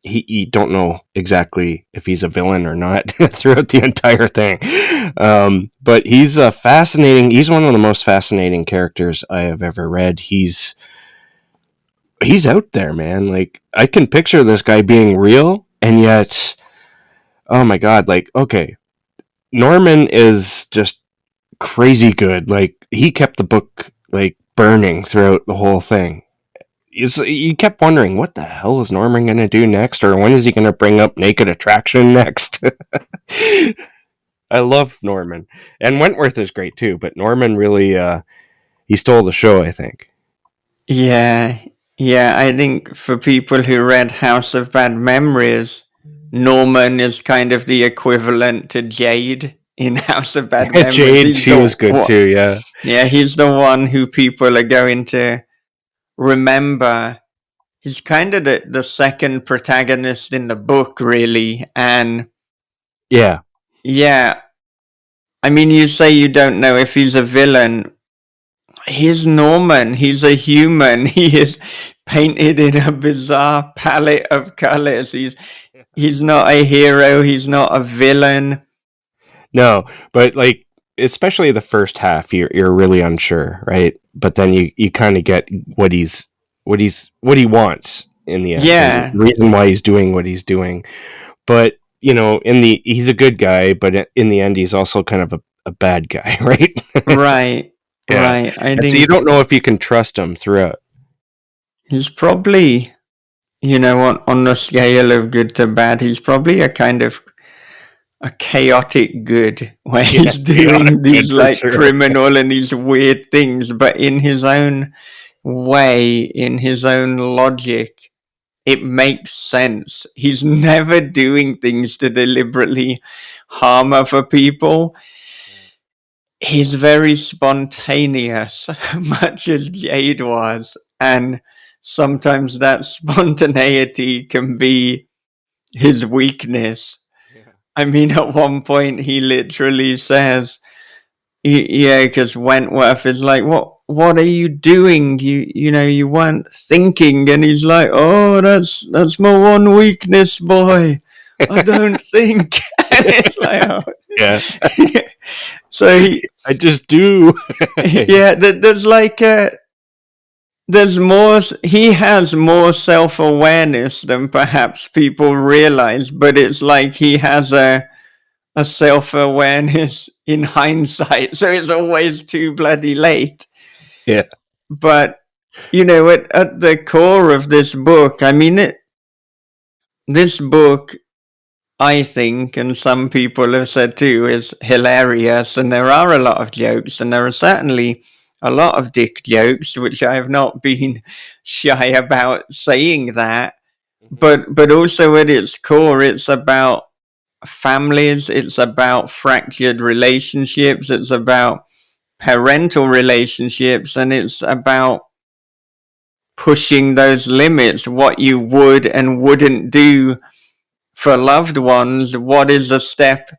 You don't know exactly if he's a villain or not throughout the entire thing. But he's a fascinating. He's one of the most fascinating characters I have ever read. He's out there, man. Like, I can picture this guy being real, and yet, oh my god, like, okay, Norman is just crazy good. Like, he kept the book like burning throughout the whole thing. You kept wondering what the hell is Norman going to do next, or when is he going to bring up naked attraction next? I love Norman, and Wentworth is great too. But Norman really, he stole the show, I think. Yeah. Yeah, I think for people who read House of Bad Memories, Norman is kind of the equivalent to Jade in House of Bad Memories. Jade, she was good too. Yeah, Yeah, he's the one who people are going to remember. He's kind of the second protagonist in the book, really. And yeah, yeah, I mean, you say you don't know if he's a villain. He's Norman. He's a human. He is painted in a bizarre palette of colors. He's not a hero. He's not a villain. no, but like, especially the first half, you're really unsure, right? But then you kind of get what he wants in the end, and Yeah, the reason why he's doing what he's doing. But you know, he's a good guy, but in the end, he's also kind of a bad guy, right? right, Yeah, right. I and so you think don't know if you can trust him throughout. he's probably, on the scale of good to bad, he's probably a kind of a chaotic good where Yeah, he's chaotic doing good these for like sure. criminal and these weird things, but in his own way, in his own logic, it makes sense. He's never doing things to deliberately harm other people. He's very spontaneous, much as Jade was, and sometimes that spontaneity can be his weakness. Yeah. I mean, at one point he literally says, "Yeah," because Wentworth is like, What are you doing? You weren't thinking." And he's like, "Oh, that's my one weakness, boy. I don't think." And it's like, oh. Yeah, So he, I just do. yeah, there's like there's more. He has more self-awareness than perhaps people realize, but it's like he has a self-awareness in hindsight, so it's always too bloody late. Yeah. But at the core of this book, I mean, this book, I think, and some people have said too, is hilarious, and there are a lot of jokes, and there are certainly a lot of dick jokes, which I have not been shy about saying that. Mhm. But also at its core, it's about families, it's about fractured relationships, it's about parental relationships, and it's about pushing those limits, what you would and wouldn't do for loved ones, what is a step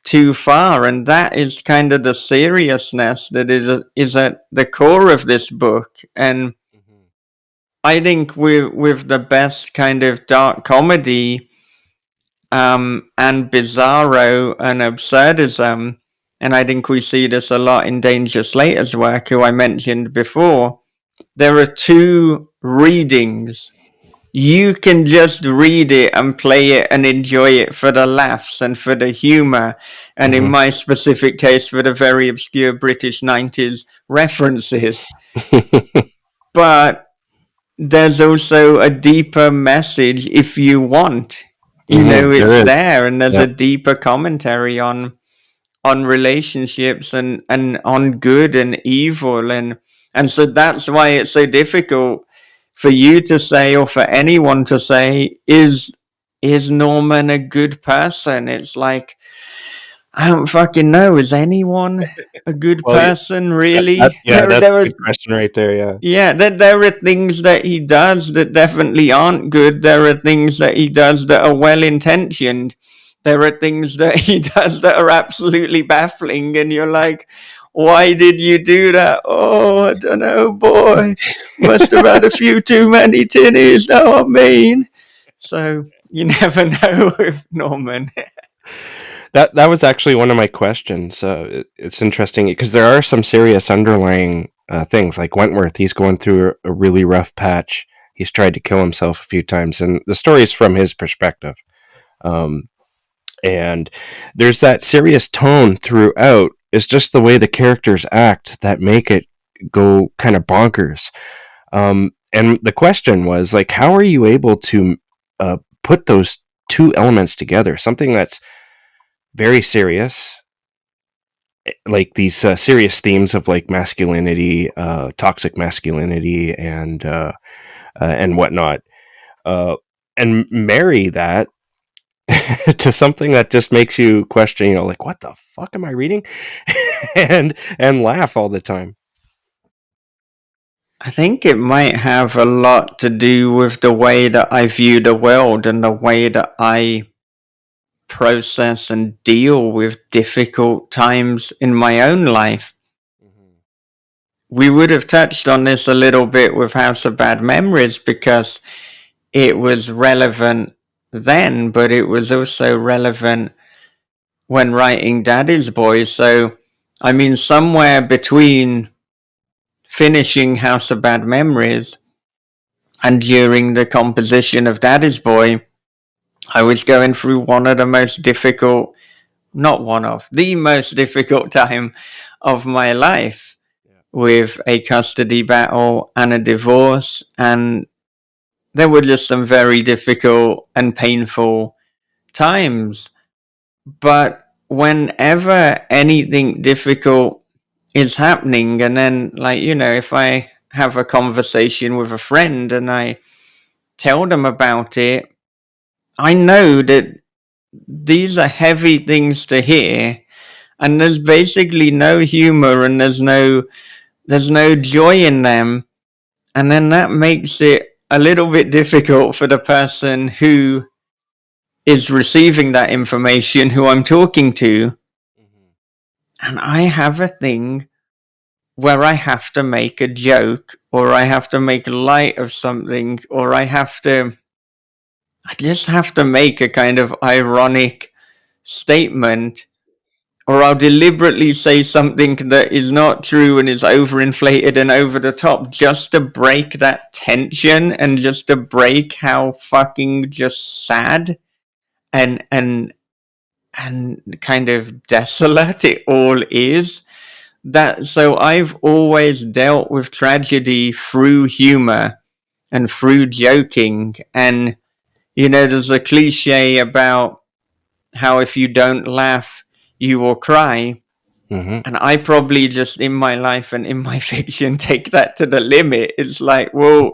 too far. And that is kind of the seriousness that is at the core of this book. And Mhm. I think with the best kind of dark comedy, and bizarro and absurdism, and I think we see this a lot in Danger Slater's work, who I mentioned before. There are two readings. You can just read it and play it and enjoy it for the laughs and for the humor, and in Mhm. my specific case, for the very obscure British 90s references. But there's also a deeper message if you want. There It's is. there, and there's a Yep. deeper commentary on relationships and on good and evil. And And so that's why it's so difficult for you to say, or for anyone to say, is Norman a good person? It's like, I don't fucking know. Is anyone a good Well, person, really? yeah, that's a good question right there. Yeah. Yeah, there are things that he does that definitely aren't good. There are things that he does that are well intentioned. There are things that he does that are absolutely baffling, and you're like, why did you do that? Oh, I don't know, boy. Must have had a few too many tinnies, know what I mean? So you never know with Norman. That was actually one of my questions. It's interesting because there are some serious underlying things. Like Wentworth, he's going through a really rough patch. He's tried to kill himself a few times, and the story is from his perspective. Um, and there's that serious tone throughout. It's just the way the characters act that make it go kind of bonkers. And the question was like, how are you able to put those two elements together? Something that's very serious, like these serious themes of like masculinity, toxic masculinity, and whatnot, uh, and marry that to something that just makes you question, like what the fuck am I reading, and laugh all the time. I think it might have a lot to do with the way that I view the world and the way that I process and deal with difficult times in my own life. Mm-hmm. We would have touched on this a little bit with House of Bad Memories because it was relevant then, but it was also relevant when writing Daddy's Boy. So, I mean, somewhere between finishing House of Bad Memories and during the composition of Daddy's Boy, I was going through one of the most difficult, not one of, the most difficult time of my life, Yeah. with a custody battle and a divorce. And there were just some very difficult and painful times. But whenever anything difficult is happening, and then, like, if I have a conversation with a friend and I tell them about it, I know that these are heavy things to hear, and there's basically no humor and there's no joy in them. And then that makes it a little bit difficult for the person who is receiving that information, who I'm talking to. Mm-hmm. And I have a thing where I have to make a joke, or I have to make light of something, or I just have to make a kind of ironic statement, or I'll deliberately say something that is not true and is overinflated and over the top, just to break that tension and just to break how fucking just sad and kind of desolate it all is. That so I've always dealt with tragedy through humor and through joking. And there's a cliche about how if you don't laugh you will cry. Mm-hmm. And I probably just, in my life and in my fiction, take that to the limit. It's like, well,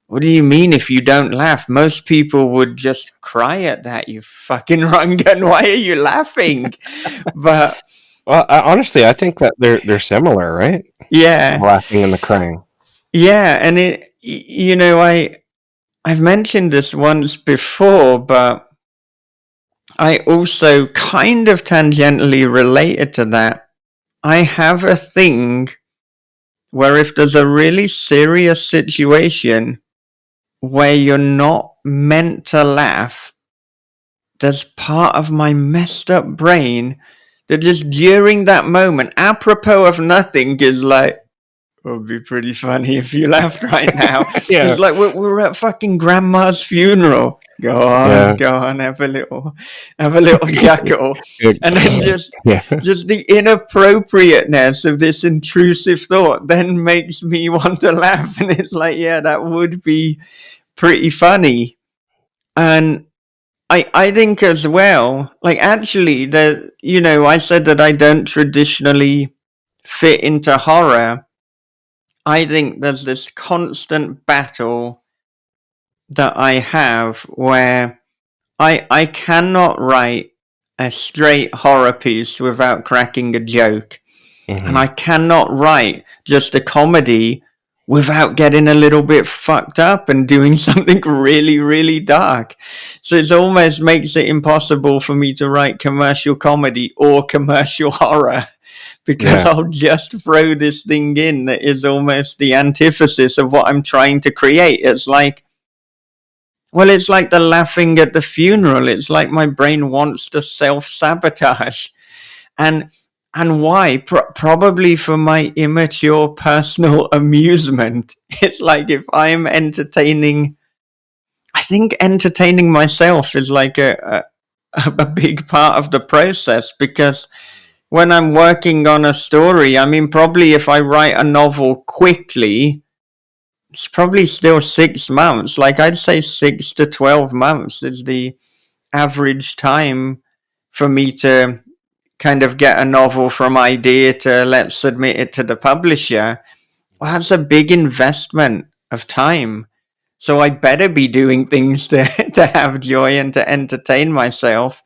what do you mean if you don't laugh? Most people would just cry at that, you fucking rungun. Why are you laughing? But Well, honestly, I think that they're similar, right? The yeah, laughing and the crying. yeah. And I've mentioned this once before, but I also kind of tangentially related to that. I have a thing where if there's a really serious situation where you're not meant to laugh, there's part of my messed up brain that just during that moment, apropos of nothing, is like, it would be pretty funny if you laughed right now. Yeah. It's like we're at fucking grandma's funeral. Yeah. Go on, have a little chuckle, and then Yeah. just the inappropriateness of this intrusive thought then makes me want to laugh, and it's like, yeah, that would be pretty funny. And I think as well, like, actually, I said that I don't traditionally fit into horror. I think there's this constant battle that I have where I cannot write a straight horror piece without cracking a joke. And Mm-hmm. I cannot write just a comedy without getting a little bit fucked up and doing something really, really dark. So it almost makes it impossible for me to write commercial comedy or commercial horror because Yeah. I'll just throw this thing in that is almost the antithesis of what I'm trying to create. It's like, well, it's like the laughing at the funeral. It's like my brain wants to self sabotage. And why? Probably for my immature personal amusement. It's like if I'm entertaining, I think entertaining myself is like a big part of the process because when I'm working on a story, I mean, probably if I write a novel quickly, it's probably still 6 months. Like I'd say 6 to 12 months is the average time for me to kind of get a novel from idea to let's submit it to the publisher. Well, that's a big investment of time. So I better be doing things to, to have joy and to entertain myself.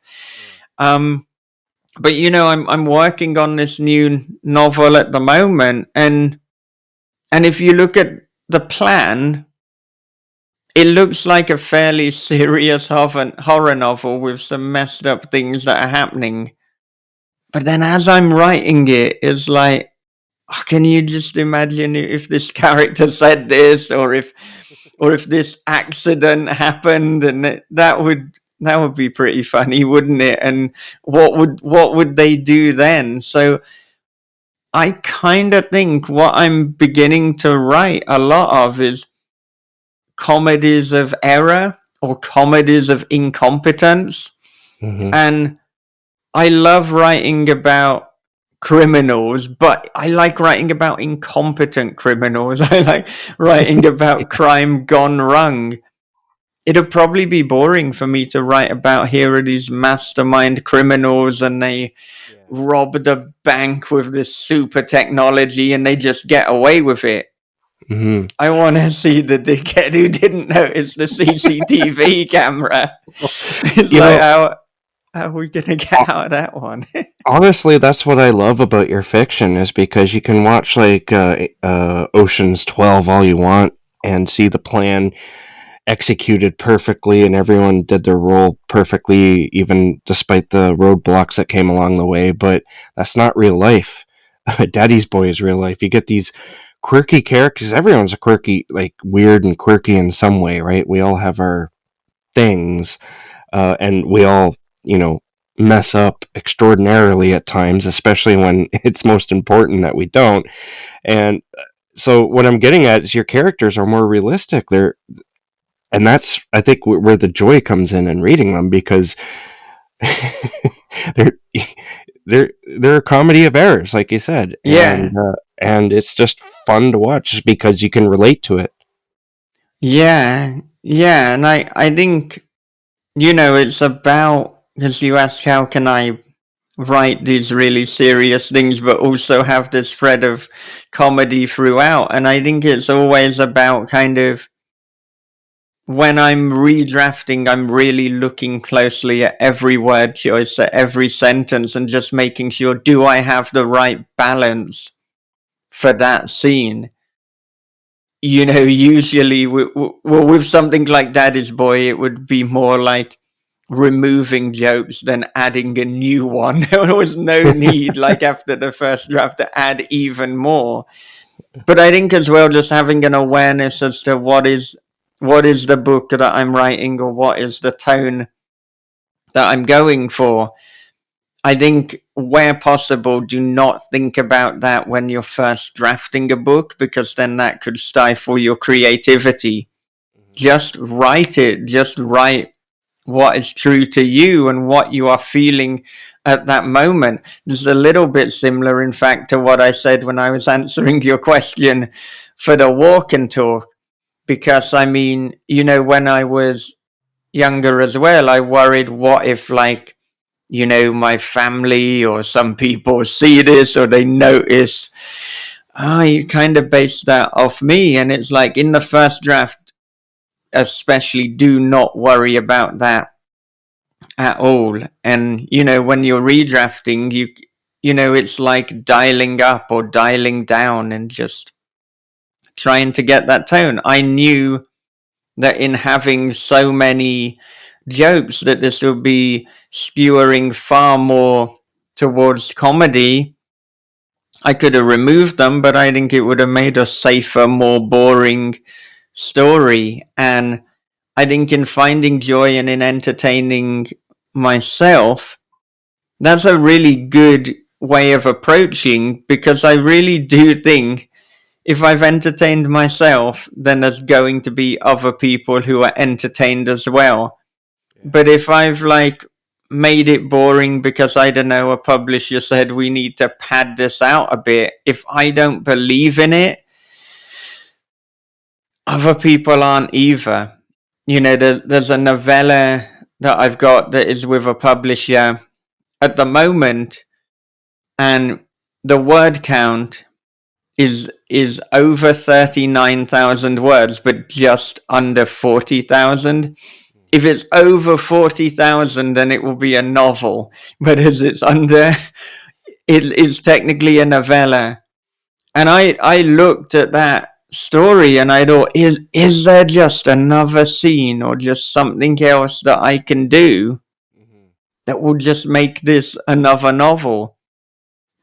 Um, but I'm working on this new novel at the moment, and if you look at the plan, it looks like a fairly serious horror novel with some messed up things that are happening. But then as I'm writing it, it's like, oh, can you just imagine if this character said this, or if this accident happened, and that would be pretty funny, wouldn't it? And what would they do then? So I kind of think what I'm beginning to write a lot of is comedies of error or comedies of incompetence. Mm-hmm. And I love writing about criminals, but I like writing about incompetent criminals. I like writing about crime gone wrong. It'd probably be boring for me to write about here are these mastermind criminals and they robbed a bank with this super technology and they just get away with it. Mm-hmm. I want to see the dickhead who didn't notice the CCTV camera. It's You like, know, how are we going to get out of that one? honestly, that's what I love about your fiction is because you can watch like Ocean's 12 all you want and see the plan executed perfectly and everyone did their role perfectly even despite the roadblocks that came along the way, but that's not real life. Daddy's Boy is real life. You get these quirky characters. Everyone's a quirky, like weird and quirky in some way, right? We all have our things, and we all, you know, mess up extraordinarily at times, especially when it's most important that we don't. And so, what I'm getting at is your characters are more realistic. And that's, I think, where the joy comes in reading them because they're they're a comedy of errors, like you said, Yeah. and it's just fun to watch because you can relate to it. Yeah, yeah, and I think it's about because you ask how can I write these really serious things, but also have this thread of comedy throughout, and I think it's always about kind of when I'm redrafting, I'm really looking closely at every word choice, at every sentence, and just making sure do I have the right balance for that scene. Usually with something like Daddy's Boy, it would be more like removing jokes than adding a new one. There was no need, like after the first draft, to add even more. But I think as well, just having an awareness as to what is the book that I'm writing, or what is the tone that I'm going for. I think where possible, do not think about that when you're first drafting a book, because then that could stifle your creativity. Just write it. Just write what is true to you and what you are feeling at that moment. This is a little bit similar, in fact, to what I said when I was answering your question for the walk and talk. Because, I mean, when I was younger as well, I worried what if, like, my family or some people see this or they notice You kind of base that off me, and it's like in the first draft, especially, do not worry about that at all. And when you're redrafting, it's like dialing up or dialing down and just trying to get that tone. I knew that in having so many jokes that this would be skewering far more towards comedy. I could have removed them, but I think it would have made a safer, more boring story. And I think in finding joy and in entertaining myself, that's a really good way of approaching, because I really do think if I've entertained myself, then there's going to be other people who are entertained as well. Yeah. But if I've made it boring because, I don't know, a publisher said we need to pad this out a bit, if I don't believe in it, other people aren't either. There's a novella that I've got that is with a publisher at the moment, and the word count is over 39,000 words, but just under 40,000. If it's over 40,000, then it will be a novel. But as it's under, it is technically a novella. And I looked at that story and I thought, is there just another scene or just something else that I can do that will just make this another novel?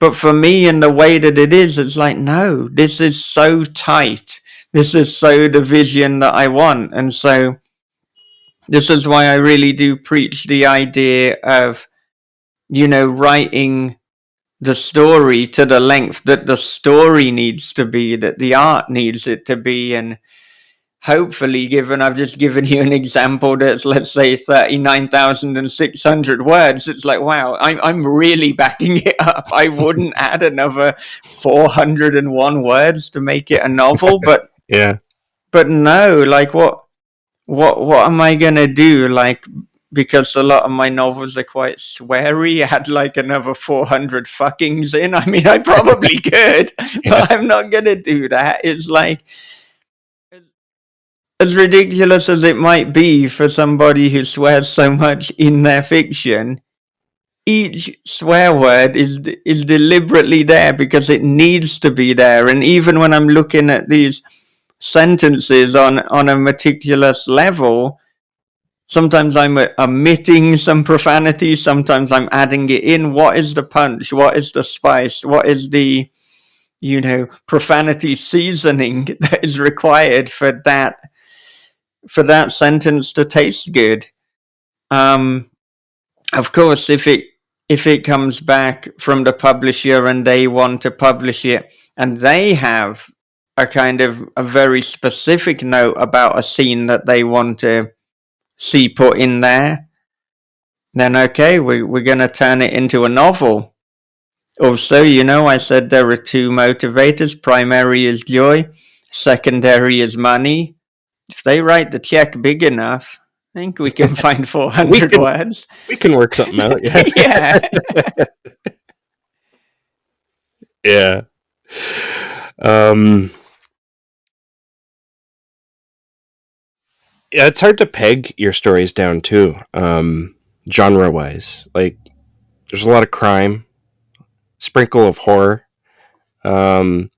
But for me, in the way that it is, it's like, no, this is so tight. This is so the vision that I want. And so this is why I really do preach the idea of, writing the story to the length that the story needs to be, that the art needs it to be. And hopefully, I've just given you an example that's, let's say, 39,600 words, it's like, wow, I'm really backing it up. I wouldn't add another 401 words to make it a novel, but Yeah. but no, what am I gonna do? Because a lot of my novels are quite sweary, add another 400 fuckings in. I mean, I probably could, but I'm not gonna do that. It's as ridiculous as it might be for somebody who swears so much in their fiction. Each swear word is deliberately there because it needs to be there. And even when I'm looking at these sentences on a meticulous level, sometimes I'm omitting some profanity, sometimes I'm adding it in. What is the punch? What is the spice? What is the, profanity seasoning that is required for that sentence to taste good? Of course, if it comes back from the publisher and they want to publish it and they have a kind of a very specific note about a scene that they want to see put in there, then okay, we're going to turn it into a novel. Also, I said there are two motivators. Primary is joy, secondary is money. If they write the check big enough, I think we can find 400 words. We can work something out. Yeah. Yeah. Yeah. Yeah, it's hard to peg your stories down too, genre wise. There's a lot of crime, sprinkle of horror. I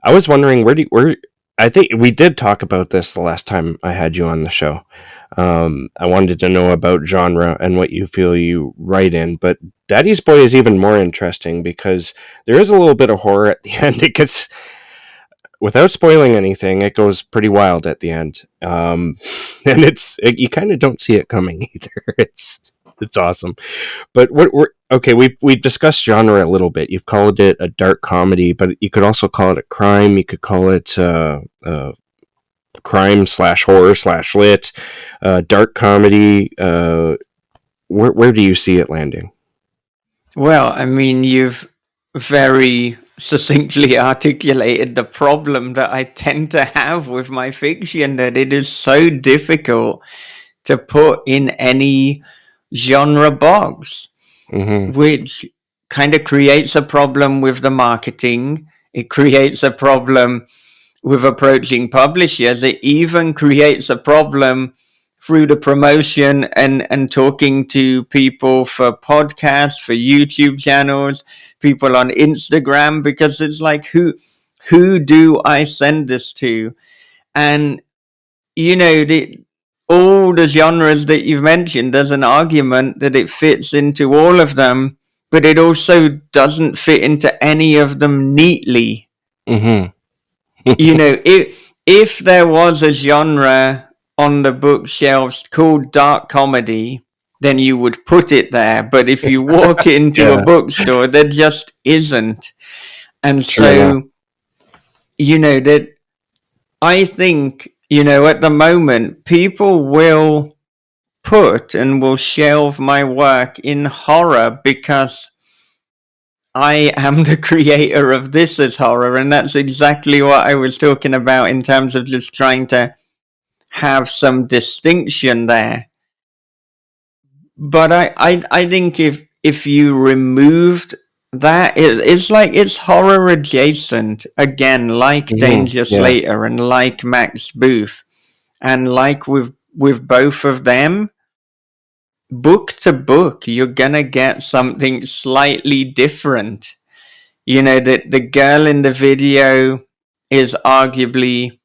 was wondering where I think we did talk about this the last time I had you on the show. I wanted to know about genre and what you feel you write in, but Daddy's Boy is even more interesting because there is a little bit of horror at the end. It gets, without spoiling anything, it goes pretty wild at the end, and you kind of don't see it coming either. It's awesome. But we've discussed genre a little bit. You've called it a dark comedy, but you could also call it a crime. You could call it crime / horror / lit, dark comedy. Where do you see it landing? Well, I mean, you've very succinctly articulated the problem that I tend to have with my fiction, that it is so difficult to put in any genre box, which kind of creates a problem with the marketing. It creates a problem with approaching publishers. It even creates a problem through the promotion and talking to people for podcasts, for YouTube channels, people on Instagram, because it's like, who do I send this to? And all the genres that you've mentioned, there's an argument that it fits into all of them, but it also doesn't fit into any of them neatly. Mm-hmm. If there was a genre on the bookshelves called dark comedy, then you would put it there. But if you walk into a bookstore, there just isn't. And True. so, that I think, at the moment, people will put and will shelve my work in horror because I am the creator of this as horror, and that's exactly what I was talking about in terms of just trying to have some distinction there. But I think if you removed that, it's like it's horror adjacent again, like Danger Slater and like Max Booth, and like with both of them, book to book, you're gonna get something slightly different. That the girl in the video is arguably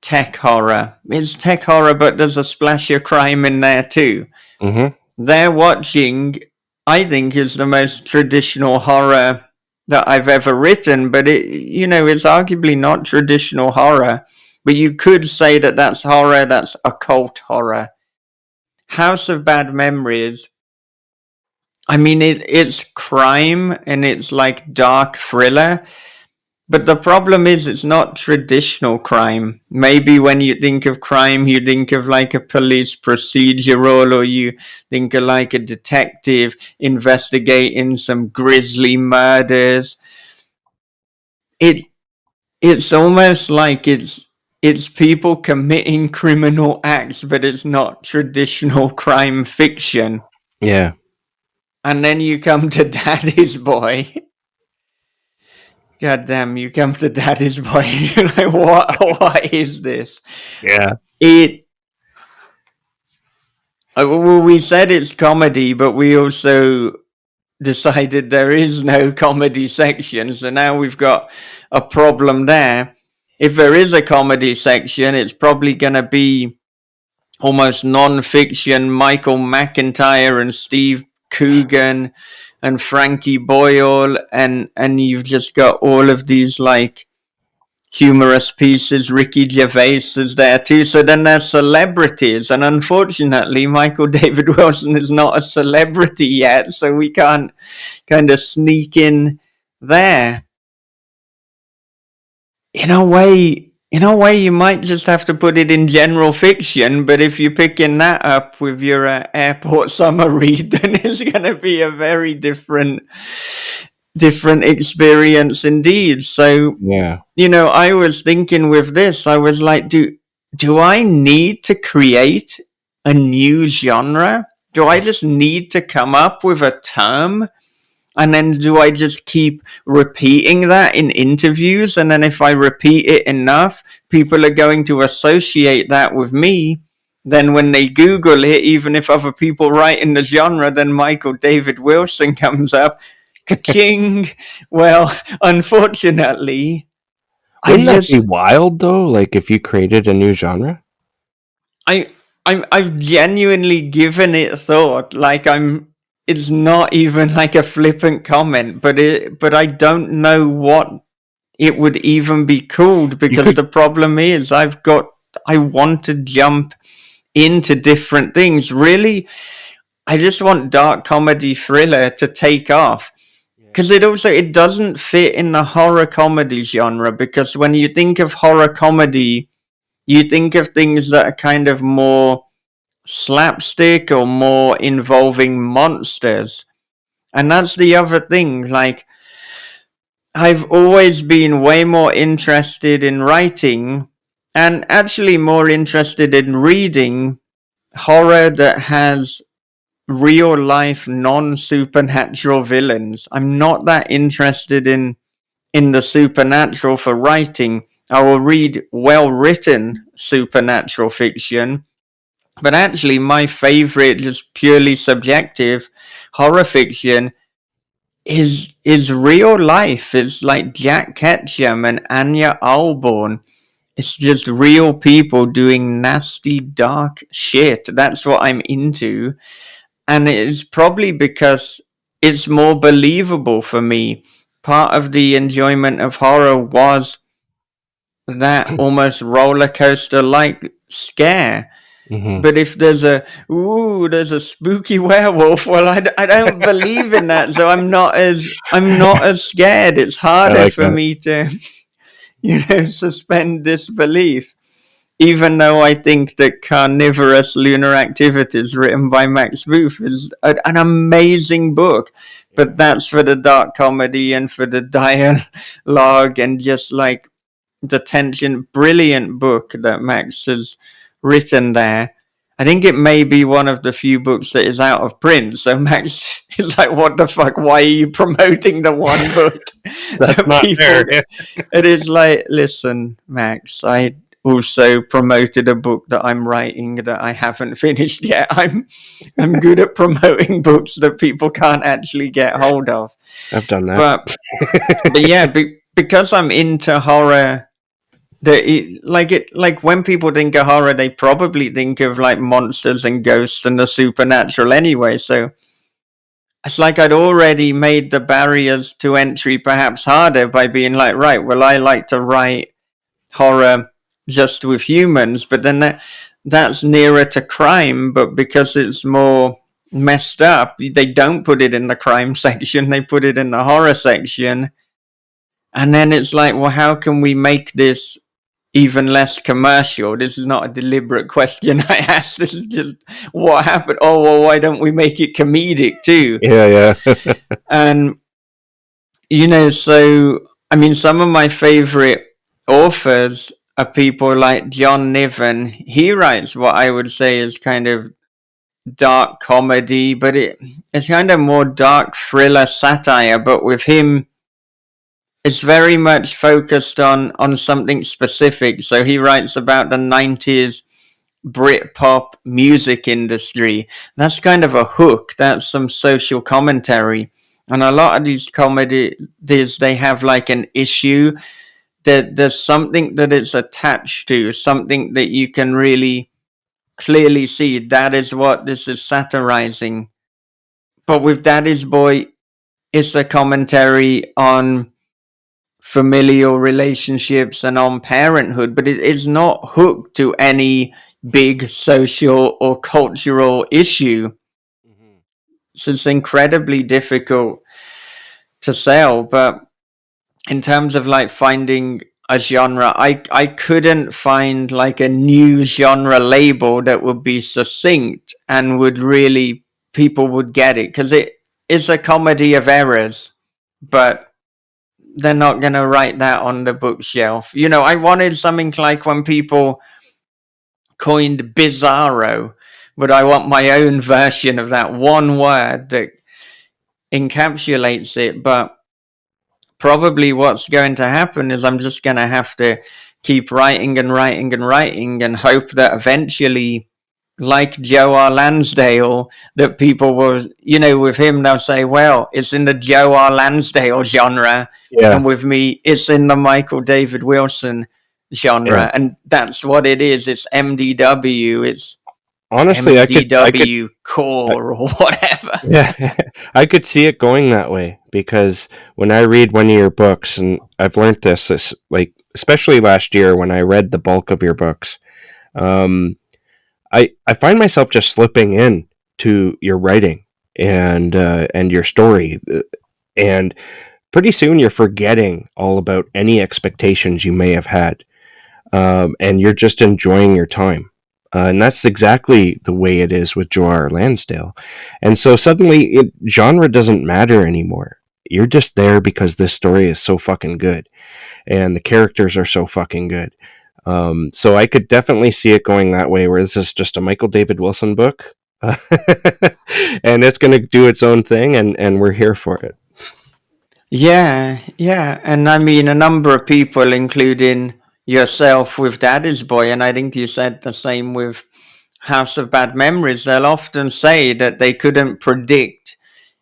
tech horror. It's tech horror, but there's a splash of crime in there too. Mm-hmm. They're watching, I think, is the most traditional horror that I've ever written, but it's arguably not traditional horror. But you could say that that's horror, that's occult horror. House of Bad Memories, I mean, it's crime and it's like dark thriller. But the problem is, it's not traditional crime. Maybe when you think of crime, you think of like a police procedural, or you think of like a detective investigating some grisly murders. It's almost like it's people committing criminal acts, but it's not traditional crime fiction. Yeah. And then you come to Daddy's Boy. God damn, you come to Daddy's Boy. You're like, what is this? Yeah. Well, we said it's comedy, but we also decided there is no comedy section. So now we've got a problem there. If there is a comedy section, it's probably going to be almost non-fiction Michael McIntyre and Steve Coogan and Frankie Boyle, and you've just got all of these like humorous pieces. Ricky Gervais is there too. So then there's celebrities, and unfortunately Michael David Wilson is not a celebrity yet, so we can't kind of sneak in there. In a way, you might just have to put it in general fiction, but if you're picking that up with your airport summer read, then it's going to be a very different experience indeed. So, Yeah. I was thinking with this, I was like, do I need to create a new genre? Do I just need to come up with a term? And then do I just keep repeating that in interviews? And then if I repeat it enough, people are going to associate that with me. Then when they Google it, even if other people write in the genre, then Michael David Wilson comes up. Ka-ching! Well, unfortunately, Wouldn't that be wild though? Like if you created a new genre? I've genuinely given it thought. Like it's not even like a flippant comment, but I don't know what it would even be called, because the problem is I want to jump into different things. Really, I just want dark comedy thriller to take off, because it doesn't fit in the horror comedy genre, because when you think of horror comedy, you think of things that are kind of more slapstick or more involving monsters. And that's the other thing. Like, I've always been way more interested in writing, and actually more interested in reading horror that has real life non supernatural villains. I'm not that interested in in the supernatural for writing. I will read well-written supernatural fiction, but actually my favorite, just purely subjective, horror fiction is real life. It's like Jack Ketchum and Anya Alborn. It's just real people doing nasty, dark shit. That's what I'm into. And it's probably because it's more believable for me. Part of the enjoyment of horror was that almost roller coaster like scare. Mm-hmm. But if there's a spooky werewolf, well, I don't believe in that, so I'm not as scared. It's I harder like for that. me to, suspend disbelief. Even though I think that Carnivorous Lunar Activities, written by Max Booth, is an amazing book. But that's for the dark comedy and for the dialogue and just like the tension. Brilliant book that Max has written there. I think it may be one of the few books that is out of print. So Max is like, what the fuck? Why are you promoting the one book That's that not people... fair. It is like, listen, Max, I also promoted a book that I'm writing that I haven't finished yet. I'm good at promoting books that people can't actually get hold of. I've done that. But yeah, because I'm into horror, like when people think of horror, they probably think of like monsters and ghosts and the supernatural anyway. So it's like I'd already made the barriers to entry perhaps harder by being like, right, well, I like to write horror just with humans, but then that's nearer to crime. But because it's more messed up, they don't put it in the crime section; they put it in the horror section. And then it's like, well, how can we make this even less commercial? This is not a deliberate question I asked. This is just what happened. Oh, well, why don't we make it comedic too? Yeah. And so I mean, some of my favorite authors are people like John Niven. He writes what I would say is kind of dark comedy, but it's kind of more dark thriller satire. But with him, it's very much focused on something specific. So he writes about the 90s Britpop music industry. That's kind of a hook. That's some social commentary. And a lot of these comedies, they have like an issue that there's something that it's attached to, something that you can really clearly see. That is what this is satirizing. But with Daddy's Boy, it's a commentary on familial relationships and on parenthood, but it is not hooked to any big social or cultural issue. Mm-hmm. So it's incredibly difficult to sell. But in terms of like finding a genre, I couldn't find like a new genre label that would be succinct and would really, people would get it, because it is a comedy of errors, but they're not going to write that on the bookshelf. I wanted something like when people coined bizarro, but I want my own version of that one word that encapsulates it. But probably what's going to happen is I'm just going to have to keep writing and writing and writing and hope that eventually, like Joe R. Lansdale, that people will, with him, they'll say, well, it's in the Joe R. Lansdale genre. Yeah. And with me, it's in the Michael David Wilson genre. Yeah. And that's what it is. It's MDW. It's Honestly, MDW core or whatever. yeah, I could see it going that way, because when I read one of your books, and I've learned this like especially last year when I read the bulk of your books, I find myself just slipping in to your writing and your story, and pretty soon you're forgetting all about any expectations you may have had, and you're just enjoying your time. And that's exactly the way it is with Joe R. Lansdale. And so suddenly, genre doesn't matter anymore. You're just there because this story is so fucking good, and the characters are so fucking good. So I could definitely see it going that way, where this is just a Michael David Wilson book, and it's going to do its own thing, and we're here for it. Yeah. And I mean, a number of people, including yourself with Daddy's Boy, and I think you said the same with House of Bad Memories, they'll often say that they couldn't predict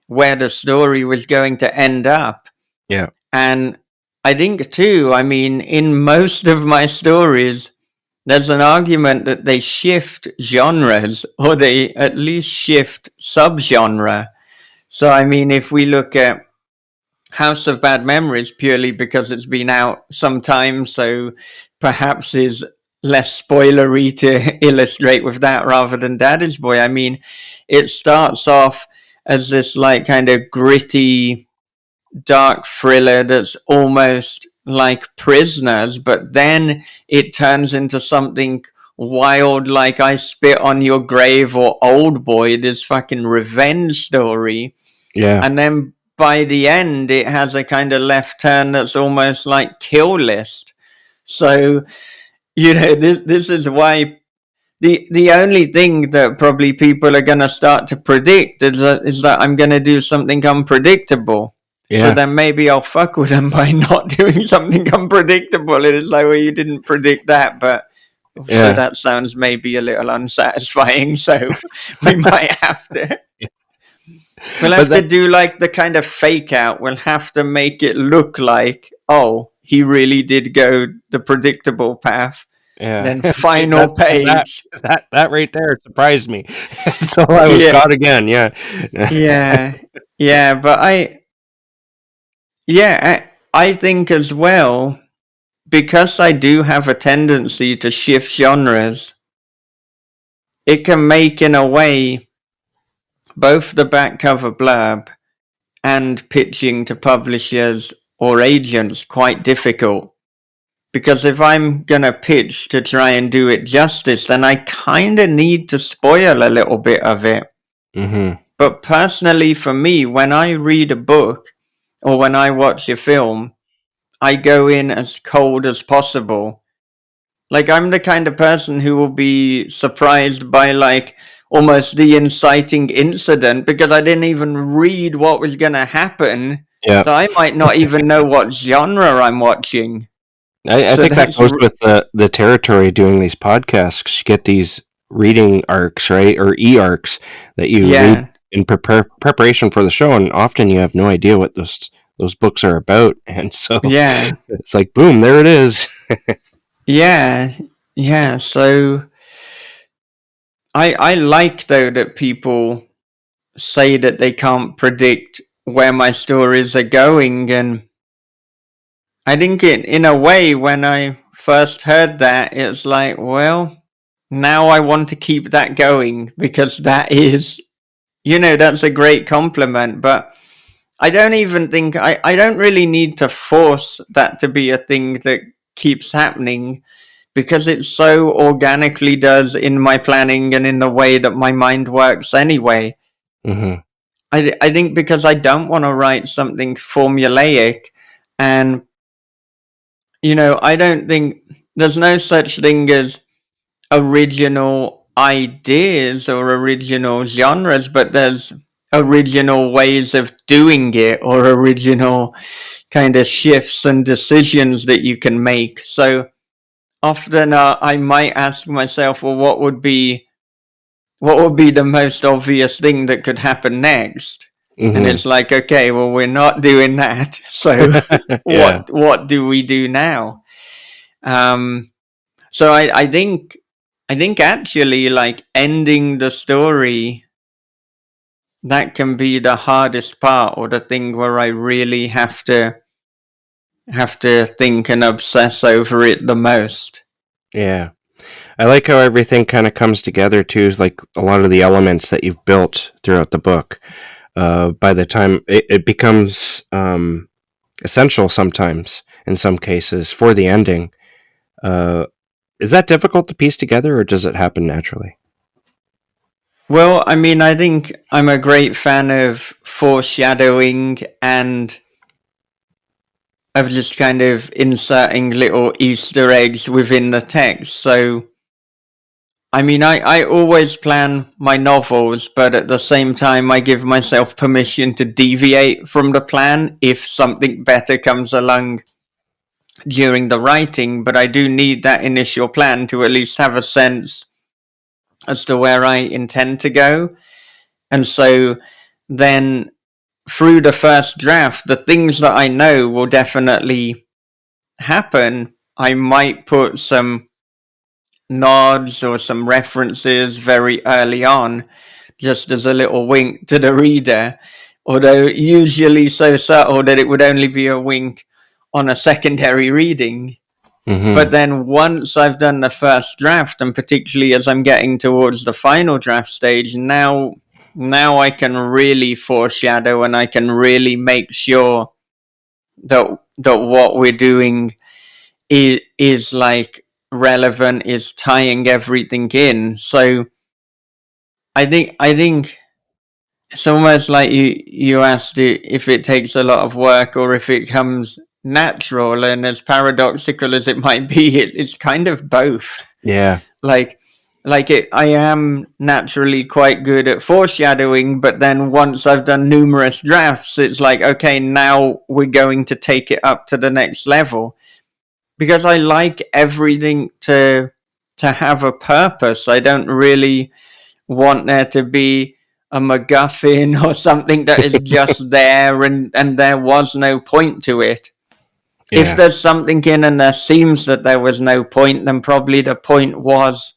where the story was going to end up. Yeah. And I think, too, I mean, in most of my stories, there's an argument that they shift genres, or they at least shift subgenre. So, I mean, if we look at House of Bad Memories, purely because it's been out some time, so perhaps is less spoilery to illustrate with that rather than Daddy's Boy. I mean, it starts off as this like kind of gritty, dark thriller that's almost like Prisoners, but then it turns into something wild like I Spit on Your Grave or Old Boy, this fucking revenge story. Yeah. And then by the end, it has a kind of left turn that's almost like Kill List. So, this is why the only thing that probably people are going to start to predict is that I'm going to do something unpredictable. So Yeah. then maybe I'll fuck with them by not doing something unpredictable. And it's like, well, you didn't predict that, but so Yeah. that sounds maybe a little unsatisfying. So we might have to. We'll But have to that, do like the kind of fake out. We'll have to make it look like, oh, he really did go the predictable path. yeah. Then See, final that page. that right there surprised me. So I was Yeah, caught again. Yeah. yeah, yeah. But I think as well, because I do have a tendency to shift genres, it can make, in a way, both the back cover blurb and pitching to publishers or agents quite difficult. Because if I'm gonna pitch to try and do it justice, then I kind of need to spoil a little bit of it. Mm-hmm. But personally, for me, when I read a book or when I watch a film, I go in as cold as possible. Like, I'm the kind of person who will be surprised by, like, almost the inciting incident because I didn't even read what was gonna happen. Yeah. So I might not even know what genre I'm watching. I So think that that's goes with the territory doing these podcasts. 'Cause you get these reading arcs, right, or arcs that you read yeah, in preparation for the show, and often you have no idea what those books are about, and so yeah. it's like, boom, there it is. Yeah, yeah. So I like though that people say that they can't predict where my stories are going, and I think in a way when I first heard that, it's like, well, now I want to keep that going because that is, that's a great compliment. But I don't even think I don't really need to force that to be a thing that keeps happening because it so organically does in my planning and in the way that my mind works anyway. Mm-hmm. I think because I don't want to write something formulaic, and I don't think there's no such thing as original ideas or original genres, but there's original ways of doing it or original kind of shifts and decisions that you can make. So often I might ask myself, well, what would be the most obvious thing that could happen next? And Mm-hmm. it's like, okay, well, we're not doing that. So Yeah. what do we do now? Um, so I think actually like ending the story, that can be the hardest part or the thing where I really have to think and obsess over it the most. Yeah. I like how everything kind of comes together too. Is like a lot of the elements that you've built throughout the book. By the time it becomes essential, sometimes in some cases for the ending. Uh, is that difficult to piece together, or does it happen naturally? Well, I mean, I think I'm a great fan of foreshadowing and of just kind of inserting little Easter eggs within the text. So I mean, I always plan my novels, but at the same time, I give myself permission to deviate from the plan if something better comes along during the writing. But I do need that initial plan to at least have a sense as to where I intend to go. And so then through the first draft, the things that I know will definitely happen, I might put some nods or some references very early on, just as a little wink to the reader, although usually so subtle that it would only be a wink on a secondary reading. But then once I've done the first draft, and particularly as I'm getting towards the final draft stage, now I can really foreshadow and I can really make sure that what we're doing is like relevant, is tying everything in. So I think it's almost like you asked if it takes a lot of work or if it comes natural, and as paradoxical as it might be, it's kind of both. Yeah. like I am naturally quite good at foreshadowing, but then once I've done numerous drafts, it's like, okay, now we're going to take it up to the next level, because I like everything to have a purpose. I don't really want there to be a MacGuffin or something that is just there and there was no point to it. If Yeah. there's something in and there seems that there was no point, then probably the point was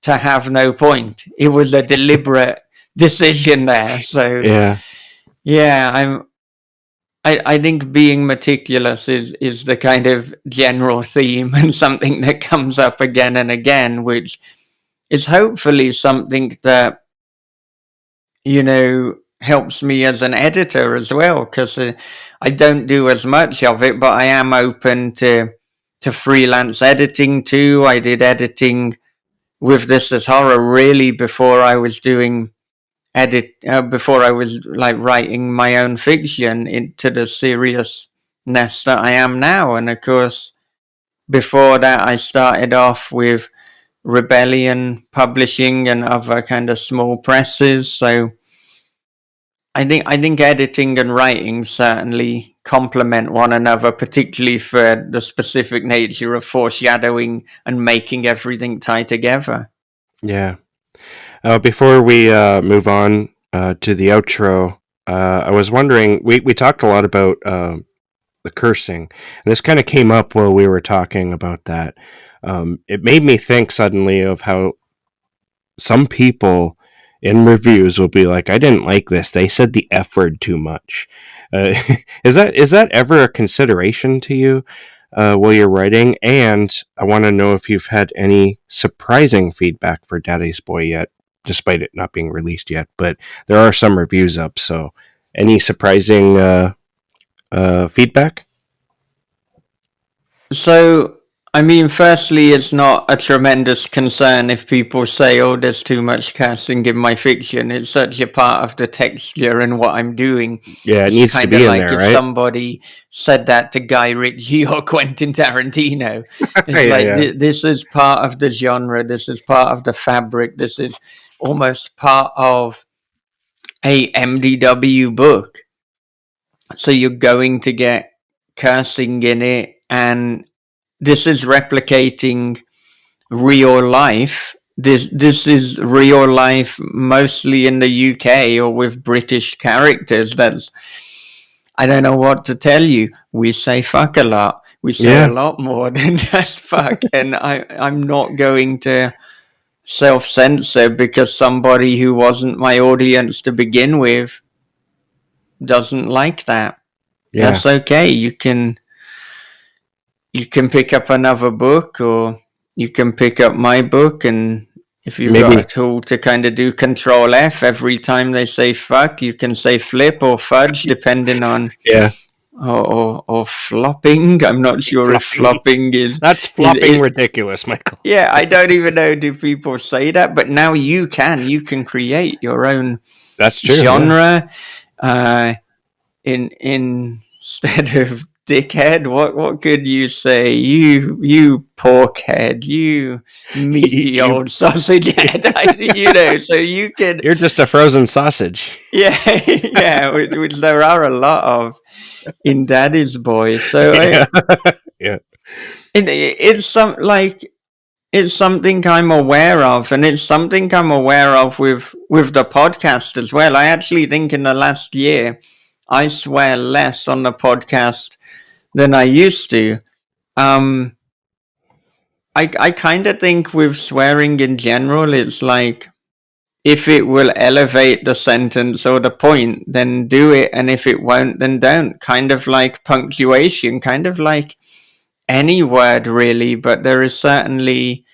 to have no point. It was a deliberate decision there. So yeah, I think being meticulous is the kind of general theme and something that comes up again and again, which is hopefully something that, you know, helps me as an editor as well, because I don't do as much of it, but I am open to freelance editing too. I did editing with This Is Horror really before I was doing before I was like writing my own fiction into the seriousness that I am now. And of course, before that, I started off with Rebellion Publishing and other kind of small presses. So I think editing and writing certainly complement one another, particularly for the specific nature of foreshadowing and making everything tie together. Yeah. Before we move on to the outro, I was wondering, we talked a lot about the cursing, and this kind of came up while we were talking about that. It made me think suddenly of how some people in reviews will be like, "I didn't like this. They said the F word too much." Uh, is that ever a consideration to you while you're writing? And I want to know if you've had any surprising feedback for Daddy's Boy yet, despite it not being released yet. But there are some reviews up, so any surprising feedback? So, I mean, firstly, it's not a tremendous concern if people say, oh, there's too much cursing in my fiction. It's such a part of the texture and what I'm doing. Yeah, it It's needs to kind of be in like there, if right? somebody said that to Guy Ritchie or Quentin Tarantino. It's Yeah, like, yeah, this is part of the genre. This is part of the fabric. This is almost part of a MDW book. So you're going to get cursing in it, and this is replicating real life. This is real life, mostly in the UK or with British characters. That's, I don't know what to tell you. We say fuck a lot. We say a yeah, lot more than just fuck, and I'm not going to self censor because somebody who wasn't my audience to begin with doesn't like that. yeah. That's okay. You can pick up another book, or you can pick up my book, and if you've got a Maybe, tool to kind of do Control F every time they say fuck, you can say flip or fudge depending on, yeah. or flopping. I'm not sure if Flopping. flopping is That's is flopping it. ridiculous, Michael. Yeah, I don't even know, do people say that, but now you can create your own That's true. Yeah, genre, in instead of dickhead. What could you say? You porkhead. You meaty You- old sausage head. So you could. You're just a frozen sausage. Yeah, yeah. Which there are a lot of in Daddy's Boy. So Yeah. Yeah. it's it's something I'm aware of, and it's something I'm aware of with the podcast as well. I actually think in the last year I swear less on the podcast than I used to. I kind of think with swearing in general, it's like if it will elevate the sentence or the point, then do it, and if it won't, then don't. Kind of like punctuation, kind of like any word really, but there is certainly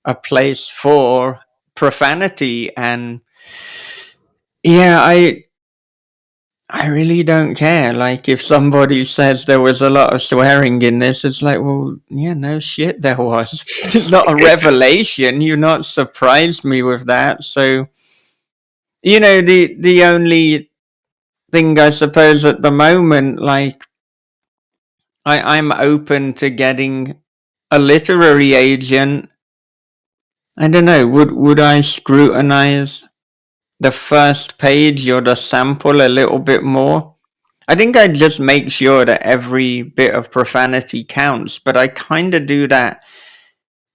a place for profanity. And yeah, I really don't care. Like, if somebody says there was a lot of swearing in this, it's like, well, yeah, no shit, there was. It's not a revelation. You've not surprised me with that. So, the only thing I suppose at the moment, like, I'm open to getting a literary agent. I don't know. Would I scrutinize the first page or the sample a little bit more? I think I'd just make sure that every bit of profanity counts, but I kind of do that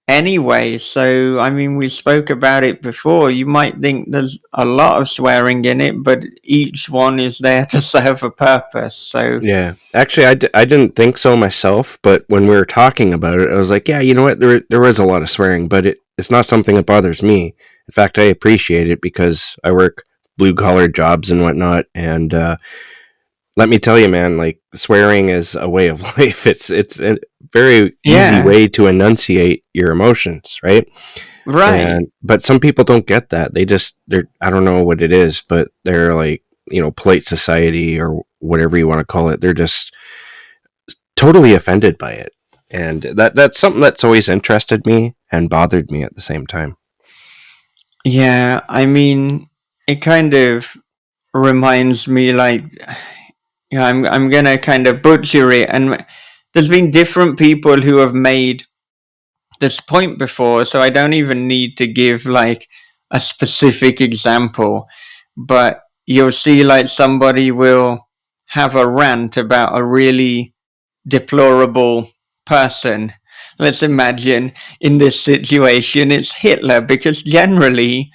anyway. So, I mean, we spoke about it before. You might think there's a lot of swearing in it, but each one is there to serve a purpose. So, Yeah. Actually, I didn't think so myself, but when we were talking about it, I was like, yeah, you know what? There was a lot of swearing, but it's not something that bothers me. In fact, I appreciate it because I work blue-collar jobs and whatnot, and let me tell you, man, like, swearing is a way of life. It's a very easy yeah, way to enunciate your emotions, right? right. But some people don't get that. They're I don't know what it is, but they're like, polite society or whatever you want to call it. They're just totally offended by it. And that's something that's always interested me and bothered me at the same time. Yeah, I mean, it kind of reminds me, like, I'm gonna kind of butcher it, and there's been different people who have made this point before, so I don't even need to give like a specific example, but you'll see like somebody will have a rant about a really deplorable person. Let's imagine in this situation it's Hitler, because generally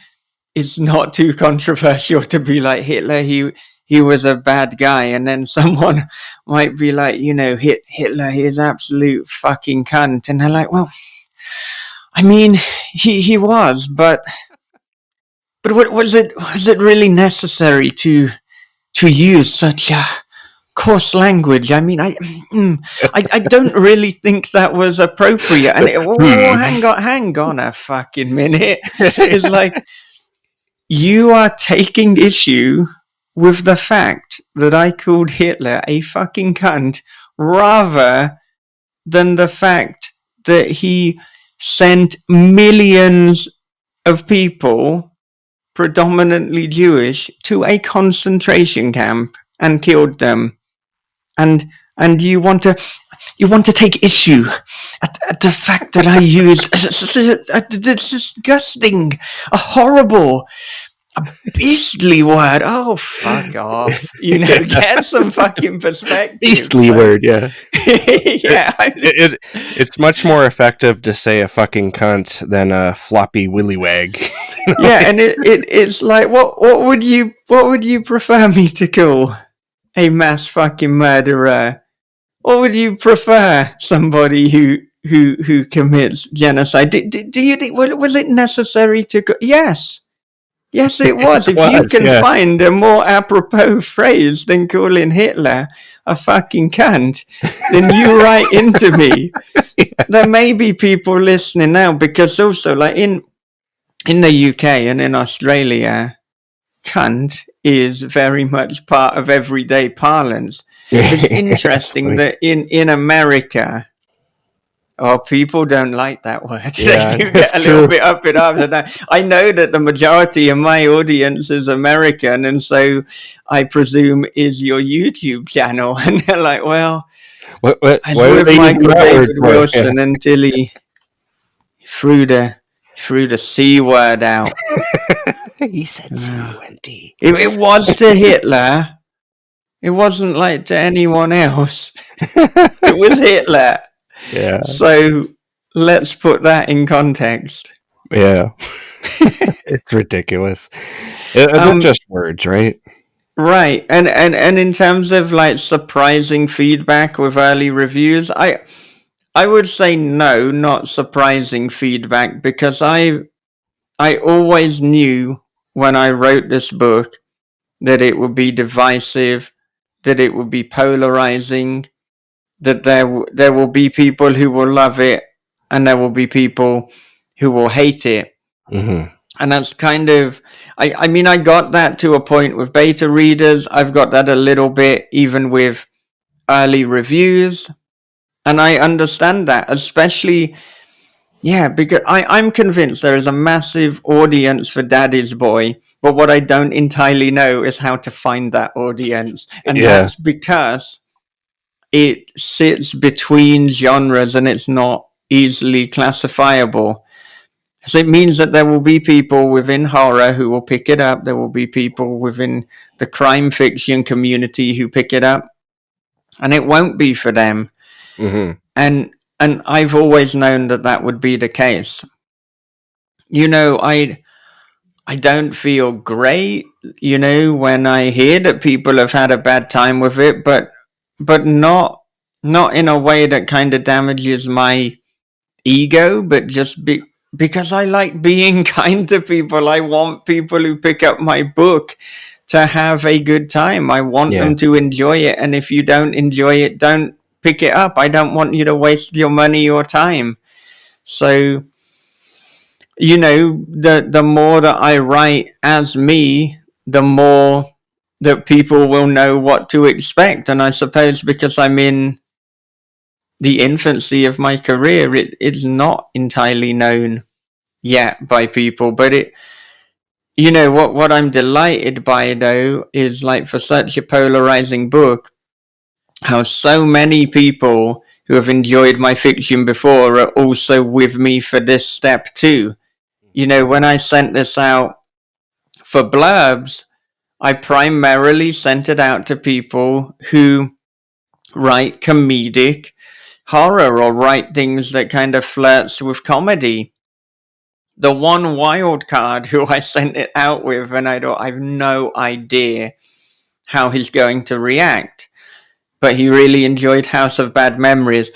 it's not too controversial to be like Hitler. He was a bad guy, and then someone might be like, Hitler, he's absolute fucking cunt, and they're like, well, I mean, he was, but what was it really necessary to use such a coarse language? I mean, I don't really think that was appropriate. And hang on a fucking minute. It's like, you are taking issue with the fact that I called Hitler a fucking cunt rather than the fact that he sent millions of people, predominantly Jewish, to a concentration camp and killed them. And you want to take issue at the fact that I used a disgusting, a horrible, a beastly word. Oh, fuck off. Get some fucking perspective. Beastly word, yeah. Yeah. It's much more effective to say a fucking cunt than a floppy willywag. Yeah, and it's like, what would you prefer me to call a mass fucking murderer? Or would you prefer somebody who commits genocide? Do you think, was it necessary to go? Yes, it was. If you can find a more apropos phrase than calling Hitler a fucking cunt, then you write into me. Yeah. There may be people listening now, because also, like, in the UK and in Australia, cunt is very much part of everyday parlance. It's interesting that in America, people don't like that word. Yeah, they do get a little bit up in arms. And I know that the majority of my audience is American, and so I presume is your YouTube channel. And they're like, well, What? As Why are with they using Michael that word David for? Wilson until he threw the C word out. Yeah. He said Uh, C-U-N-T. it was to Hitler. It wasn't like to anyone else. It was Hitler. Yeah. So let's put that in context. Yeah. It's ridiculous. They're um, just words, right? right. And in terms of like surprising feedback with early reviews, I would say no, not surprising feedback, because I always knew when I wrote this book that it would be divisive, that it would be polarizing, that there will be people who will love it and there will be people who will hate it. Mm-hmm. And that's kind of, I mean, I got that to a point with beta readers. I've got that a little bit even with early reviews. And I understand that, especially, yeah, because I'm convinced there is a massive audience for Daddy's Boy. But what I don't entirely know is how to find that audience. And Yeah. that's because it sits between genres and it's not easily classifiable. So it means that there will be people within horror who will pick it up. There will be people within the crime fiction community who pick it up, and it won't be for them. Mm-hmm. And I've always known that that would be the case. You know, I don't feel great, you know, when I hear that people have had a bad time with it, but not in a way that kind of damages my ego, but just because I like being kind to people. I want people who pick up my book to have a good time. I want Yeah. them to enjoy it, and if you don't enjoy it, don't pick it up. I don't want you to waste your money or time. So, you know, the more that I write as me, the more that people will know what to expect. And I suppose because I'm in the infancy of my career, it's not entirely known yet by people. But it, you know, what I'm delighted by though is, like, for such a polarizing book, how so many people who have enjoyed my fiction before are also with me for this step too. You know, when I sent this out for blurbs, I primarily sent it out to people who write comedic horror or write things that kind of flirts with comedy. The one wild card who I sent it out with, and I've no idea how he's going to react, but he really enjoyed House of Bad Memories.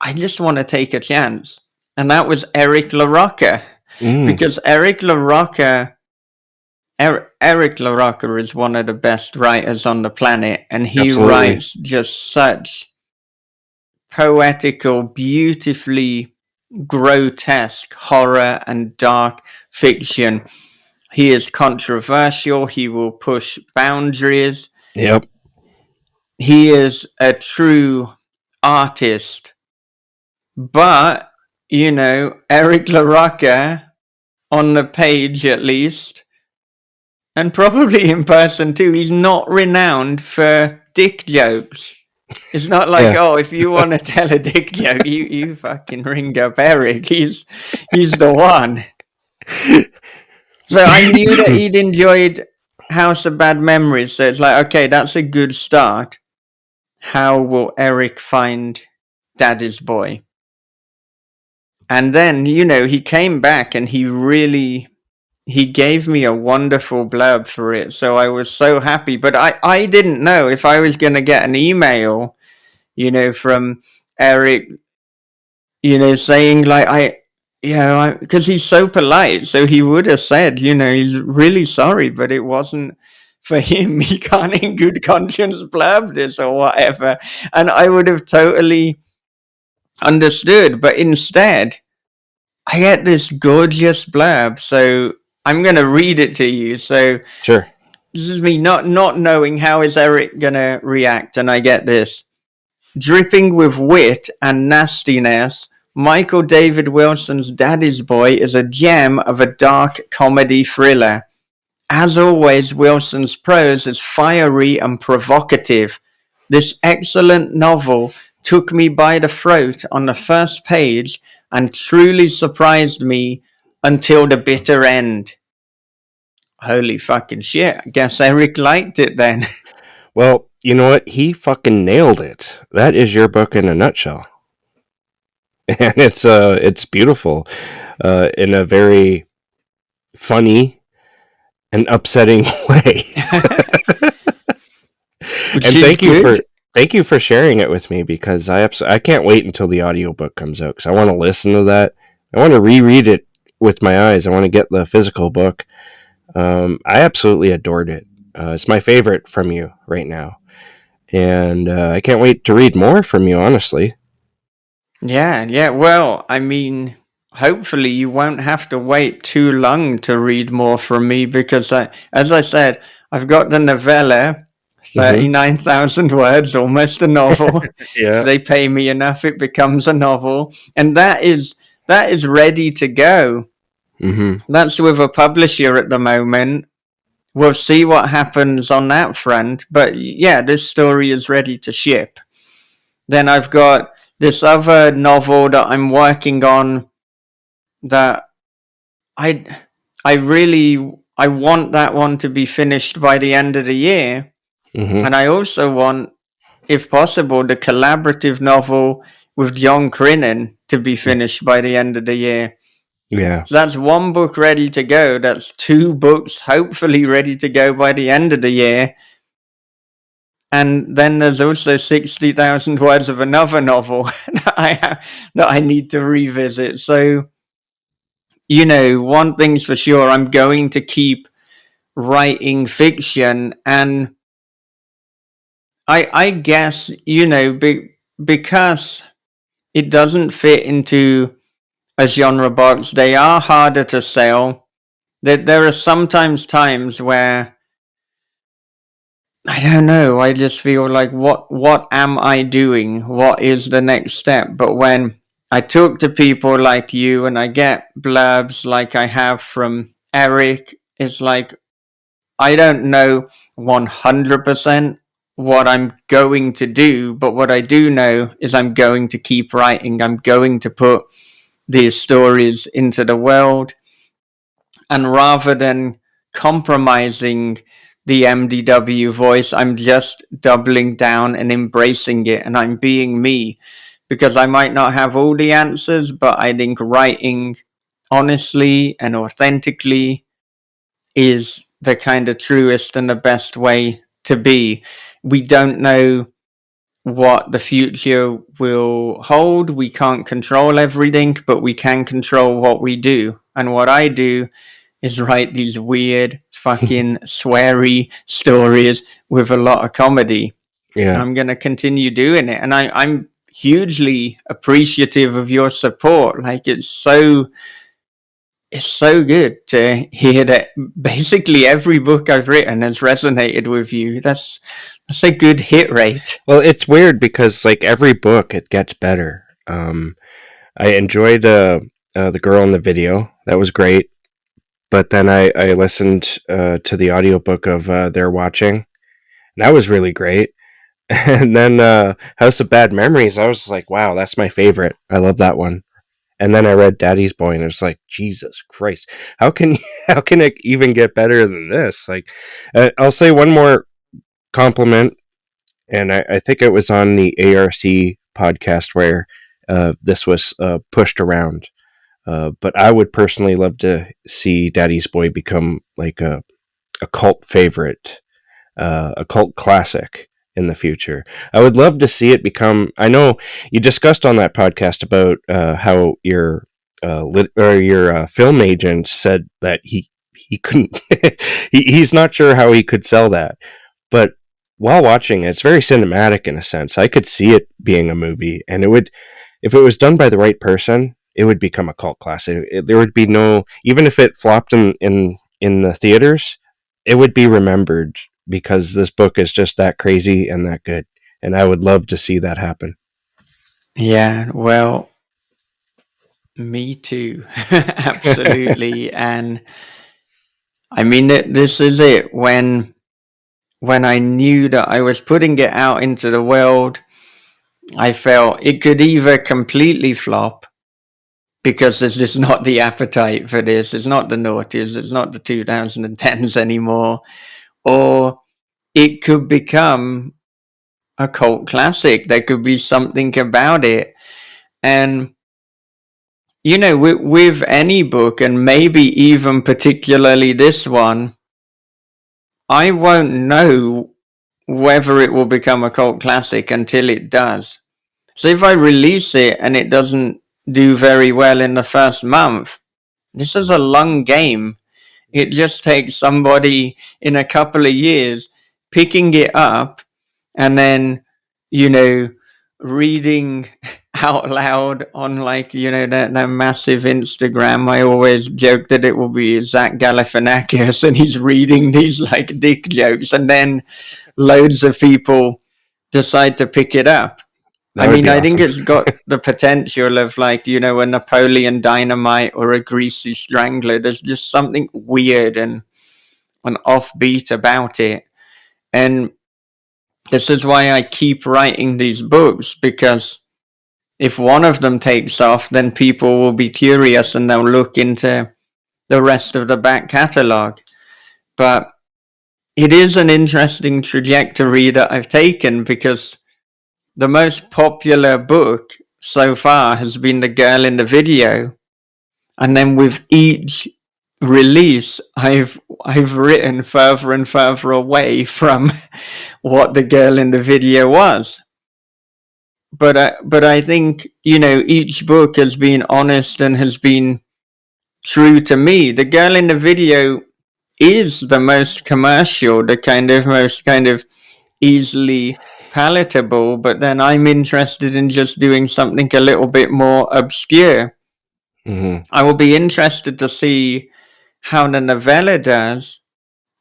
I just want to take a chance. And that was Eric LaRocca. Mm. Because Eric LaRocca is one of the best writers on the planet, and he Absolutely. writes just such poetical, beautifully grotesque horror and dark fiction. He is controversial. He will push boundaries. Yep. He is a true artist. But, you know, Eric LaRocca, on the page at least, and probably in person too, he's not renowned for dick jokes. It's not like, Yeah. oh, if you want to tell a dick joke, you fucking ring up Eric. He's the one. So I knew that he'd enjoyed House of Bad Memories. So it's like, okay, that's a good start. How will Eric find Daddy's Boy? And then, you know, he came back and he gave me a wonderful blurb for it. So I was so happy. But I didn't know if I was going to get an email, you know, from Eric, you know, saying like, because he's so polite. So he would have said, you know, he's really sorry, but it wasn't for him. He can't in good conscience blurb this or whatever. And I would have totally understood. But instead, I get this gorgeous blurb. So I'm going to read it to you. So Sure. this is me not knowing how is Eric going to react. And I get this. Dripping with wit and nastiness, Michael David Wilson's Daddy's Boy is a gem of a dark comedy thriller. As always, Wilson's prose is fiery and provocative. This excellent novel took me by the throat on the first page and truly surprised me until the bitter end. Holy fucking shit. I guess Eric liked it then. Well, you know what? He fucking nailed it. That is your book in a nutshell. And it's beautiful in a very funny and upsetting way. Which And is good. thank you for sharing it with me, because I can't wait until the audiobook comes out, cuz I want to listen to that. I want to reread it with my eyes. I want to get the physical book. I absolutely adored it. It's my favorite from you right now. And I can't wait to read more from you, honestly. Yeah. Well, I mean, hopefully you won't have to wait too long to read more from me because, as I said, I've got the novella, Mm-hmm. 39,000 words, almost a novel. If Yeah. they pay me enough, it becomes a novel. And that is ready to go. Mm-hmm. That's with a publisher at the moment. We'll see what happens on that front. But yeah, this story is ready to ship. Then I've got this other novel that I'm working on that I I really I want that one to be finished by the end of the year. Mm-hmm. And I also want, if possible, the collaborative novel with John Crinan to be finished by the end of the year. Yeah. So that's one book ready to go. That's two books hopefully ready to go by the end of the year. And then there's also 60,000 words of another novel that I need to revisit. So, one thing's for sure, I'm going to keep writing fiction. And I guess, because it doesn't fit into a genre box, they are harder to sell. There are sometimes times where I don't know. I just feel like what am I doing? What is the next step? But when I talk to people like you and I get blurbs like I have from Eric, it's like I don't know 100% what I'm going to do, but what I do know is I'm going to keep writing. I'm going to put these stories into the world, and rather than compromising the MDW voice, I'm just doubling down and embracing it, and I'm being me because I might not have all the answers, but I think writing honestly and authentically is the kind of truest and the best way to be. We don't know what the future will hold. We can't control everything, but we can control what we do. And what I do is write these weird, fucking sweary stories with a lot of comedy. Yeah. I'm going to continue doing it. And I'm hugely appreciative of your support. Like, it's so good to hear that basically every book I've written has resonated with you. That's a good hit rate. Well, it's weird because like every book, it gets better. I enjoyed the girl in the video. That was great. But then I listened to the audiobook of They're Watching. That was really great. And then House of Bad Memories, I was like, wow, that's my favorite. I love that one. And then I read Daddy's Boy, and it was like, Jesus Christ, how can how can it even get better than this? Like, I'll say one more compliment, and I think it was on the ARC podcast where this was pushed around. But I would personally love to see Daddy's Boy become like a cult favorite, a cult classic in the future. I would love to see it become. I know you discussed on that podcast about how your your film agent said that he couldn't. He's not sure how he could sell that, but while watching it, it's very cinematic in a sense. I could see it being a movie, and it would, if it was done by the right person, it would become a cult classic. There would be no, even if it flopped in the theaters, it would be remembered because this book is just that crazy and that good. And I would love to see that happen. Yeah, well, me too. Absolutely. And I mean, this is it. When when I knew that I was putting it out into the world, I felt it could either completely flop because there's just not the appetite for this. It's not the noughties. It's not the 2010s anymore. Or it could become a cult classic. There could be something about it. And, you know, with any book, and maybe even particularly this one, I won't know whether it will become a cult classic until it does. So if I release it and it doesn't do very well in the first month, this is a long game. It just takes somebody in a couple of years picking it up and then, you know, reading out loud on, like, you know, that massive Instagram. I always joke that it will be Zach Galifianakis and he's reading these like dick jokes, and then loads of people decide to pick it up. That I would mean, be I awesome. think it's got the potential of, like, you know, a Napoleon Dynamite or a Greasy Strangler. There's just something weird and offbeat about it. And this is why I keep writing these books, because if one of them takes off, then people will be curious and they'll look into the rest of the back catalogue. But it is an interesting trajectory that I've taken, because the most popular book so far has been The Girl in the Video. And then with each release, I've written further and further away from what The Girl in the Video was. But I think, you know, each book has been honest and has been true to me. The Girl in the Video is the most commercial, the most easily palatable, but then I'm interested in just doing something a little bit more obscure. Mm-hmm. I will be interested to see how the novella does.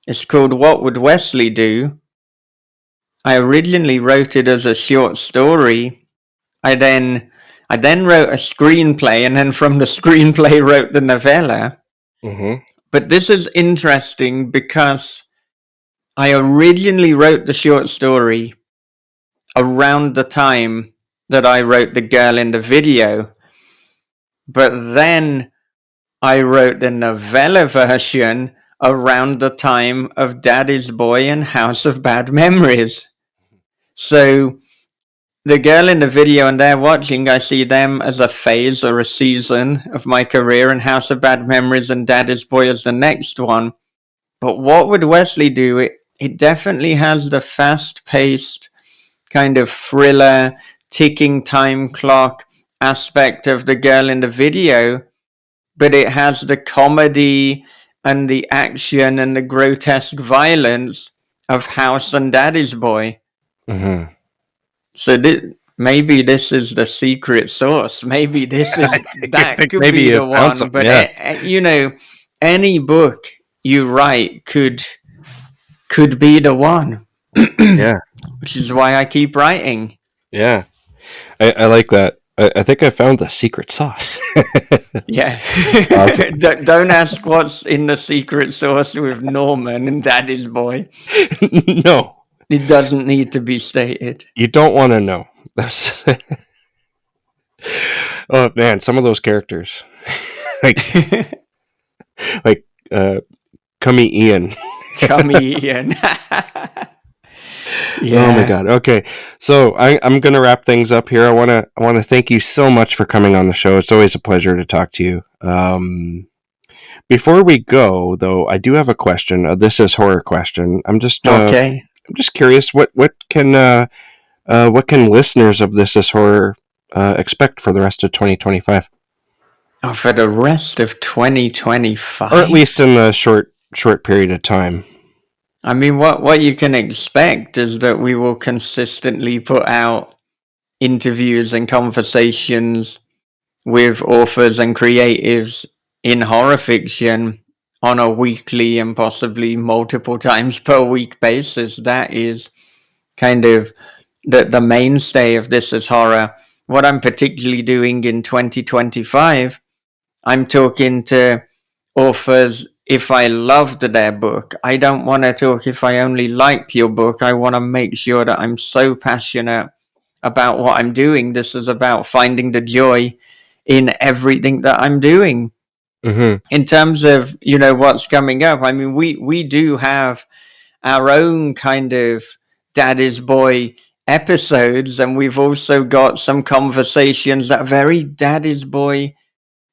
It's called What Would Wesley Do? I originally wrote it as a short story. I then wrote a screenplay, and then from the screenplay wrote the novella. Mm-hmm. But this is interesting because I originally wrote the short story around the time that I wrote The Girl in the Video. But then I wrote the novella version around the time of Daddy's Boy and House of Bad Memories. So The Girl in the Video and They're Watching, I see them as a phase or a season of my career, and House of Bad Memories and Daddy's Boy as the next one. But What Would Wesley Do? It definitely has the fast-paced kind of thriller, ticking time clock aspect of The Girl in the Video, but it has the comedy and the action and the grotesque violence of House and Daddy's Boy. Mm-hmm. So maybe this is the secret sauce. Maybe this is I think could maybe be you the found one. something. But Yeah. you know, any book you write could be the one. Yeah. Which is why I keep writing. Yeah. I like that. I think I found the secret sauce. Yeah. Awesome. Don't ask what's in the secret sauce with Norman and Daddy's Boy. No, It doesn't need to be stated. you don't want to know. Oh man, some of those characters, like Cummy Ian. Comedian. Yeah. Oh my god. Okay, so I'm gonna wrap things up here. I wanna thank you so much for coming on the show. It's always a pleasure to talk to you. Before we go, though, I do have a question. This is horror question. Okay. I'm just curious. What can listeners of This Is Horror expect for the rest of 2025, Oh, for the rest of 2025, or at least in the short period of time? I mean, what you can expect is that we will consistently put out interviews and conversations with authors and creatives in horror fiction on a weekly and possibly multiple times per week basis. That is kind of the mainstay of This Is Horror. What I'm particularly doing in 2025, I'm talking to authors if I loved their book. I don't want to talk if I only liked your book. I want to make sure that I'm so passionate about what I'm doing. This is about finding the joy in everything that I'm doing. Mm-hmm. In terms of, what's coming up, I mean, we do have our own kind of Daddy's Boy episodes, and we've also got some conversations that are very Daddy's Boy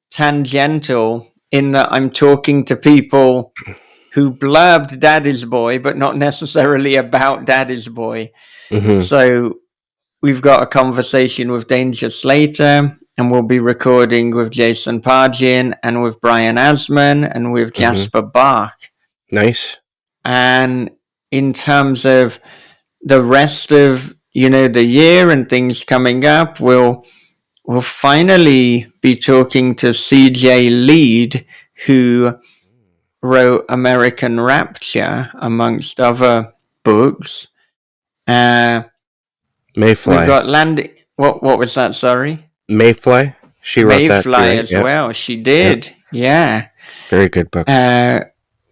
tangential, in that I'm talking to people who blurbed Daddy's Boy, but not necessarily about Daddy's Boy. Mm-hmm. So we've got a conversation with Danger Slater, and we'll be recording with Jason Pargin and with Brian Asman and with Jasper Bach. Nice. And in terms of the rest of the year and things coming up, we'll finally be talking to CJ Lead, who wrote American Rapture amongst other books. Mayfly. We've got What was that? Sorry, Mayfly. She wrote that too, Mayfly right? as well. She did. Yep. Yeah. Very good book.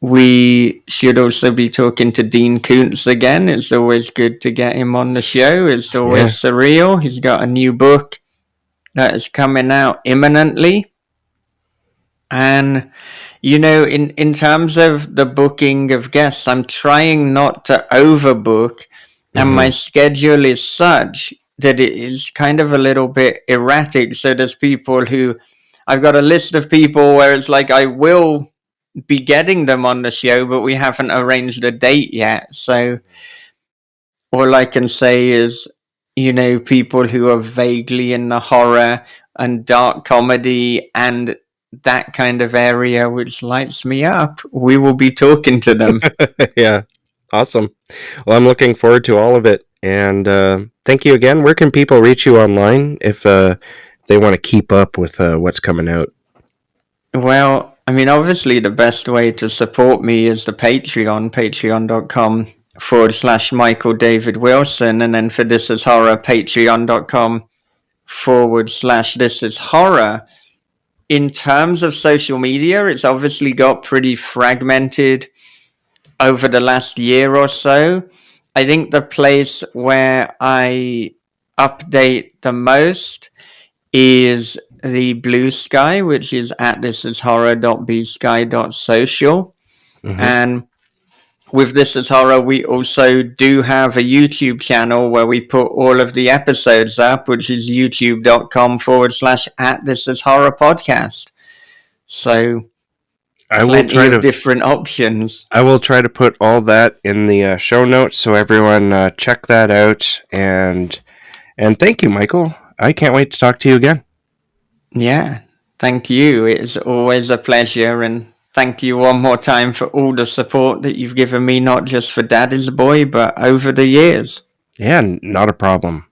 We should also be talking to Dean Koontz again. It's always good to get him on the show. It's always surreal. He's got a new book that is coming out imminently. And, in terms of the booking of guests, I'm trying not to overbook. And my schedule is such that it is kind of a little bit erratic. So there's people who, I've got a list of people where it's like, I will be getting them on the show, but we haven't arranged a date yet. So all I can say is, people who are vaguely in the horror and dark comedy and that kind of area, which lights me up, we will be talking to them. Yeah. Awesome. Well, I'm looking forward to all of it. And thank you again. Where can people reach you online if they want to keep up with what's coming out? Well, I mean, obviously the best way to support me is the Patreon, patreon.com/Michael David Wilson. And then for This Is Horror, patreon.com/This Is Horror. In terms of social media, it's obviously got pretty fragmented over the last year or so. I think the place where I update the most is the Blue Sky, which is at thisishorror.bsky.social. And with This Is Horror, we also do have a YouTube channel where we put all of the episodes up, which is youtube.com/@thisishorror podcast. So I will plenty of different options. I will try to put all that in the show notes, so everyone check that out. And thank you, Michael. I can't wait to talk to you again. Yeah, thank you. It's always a pleasure, and thank you one more time for all the support that you've given me, not just for Daddy's Boy, but over the years. Yeah, not a problem.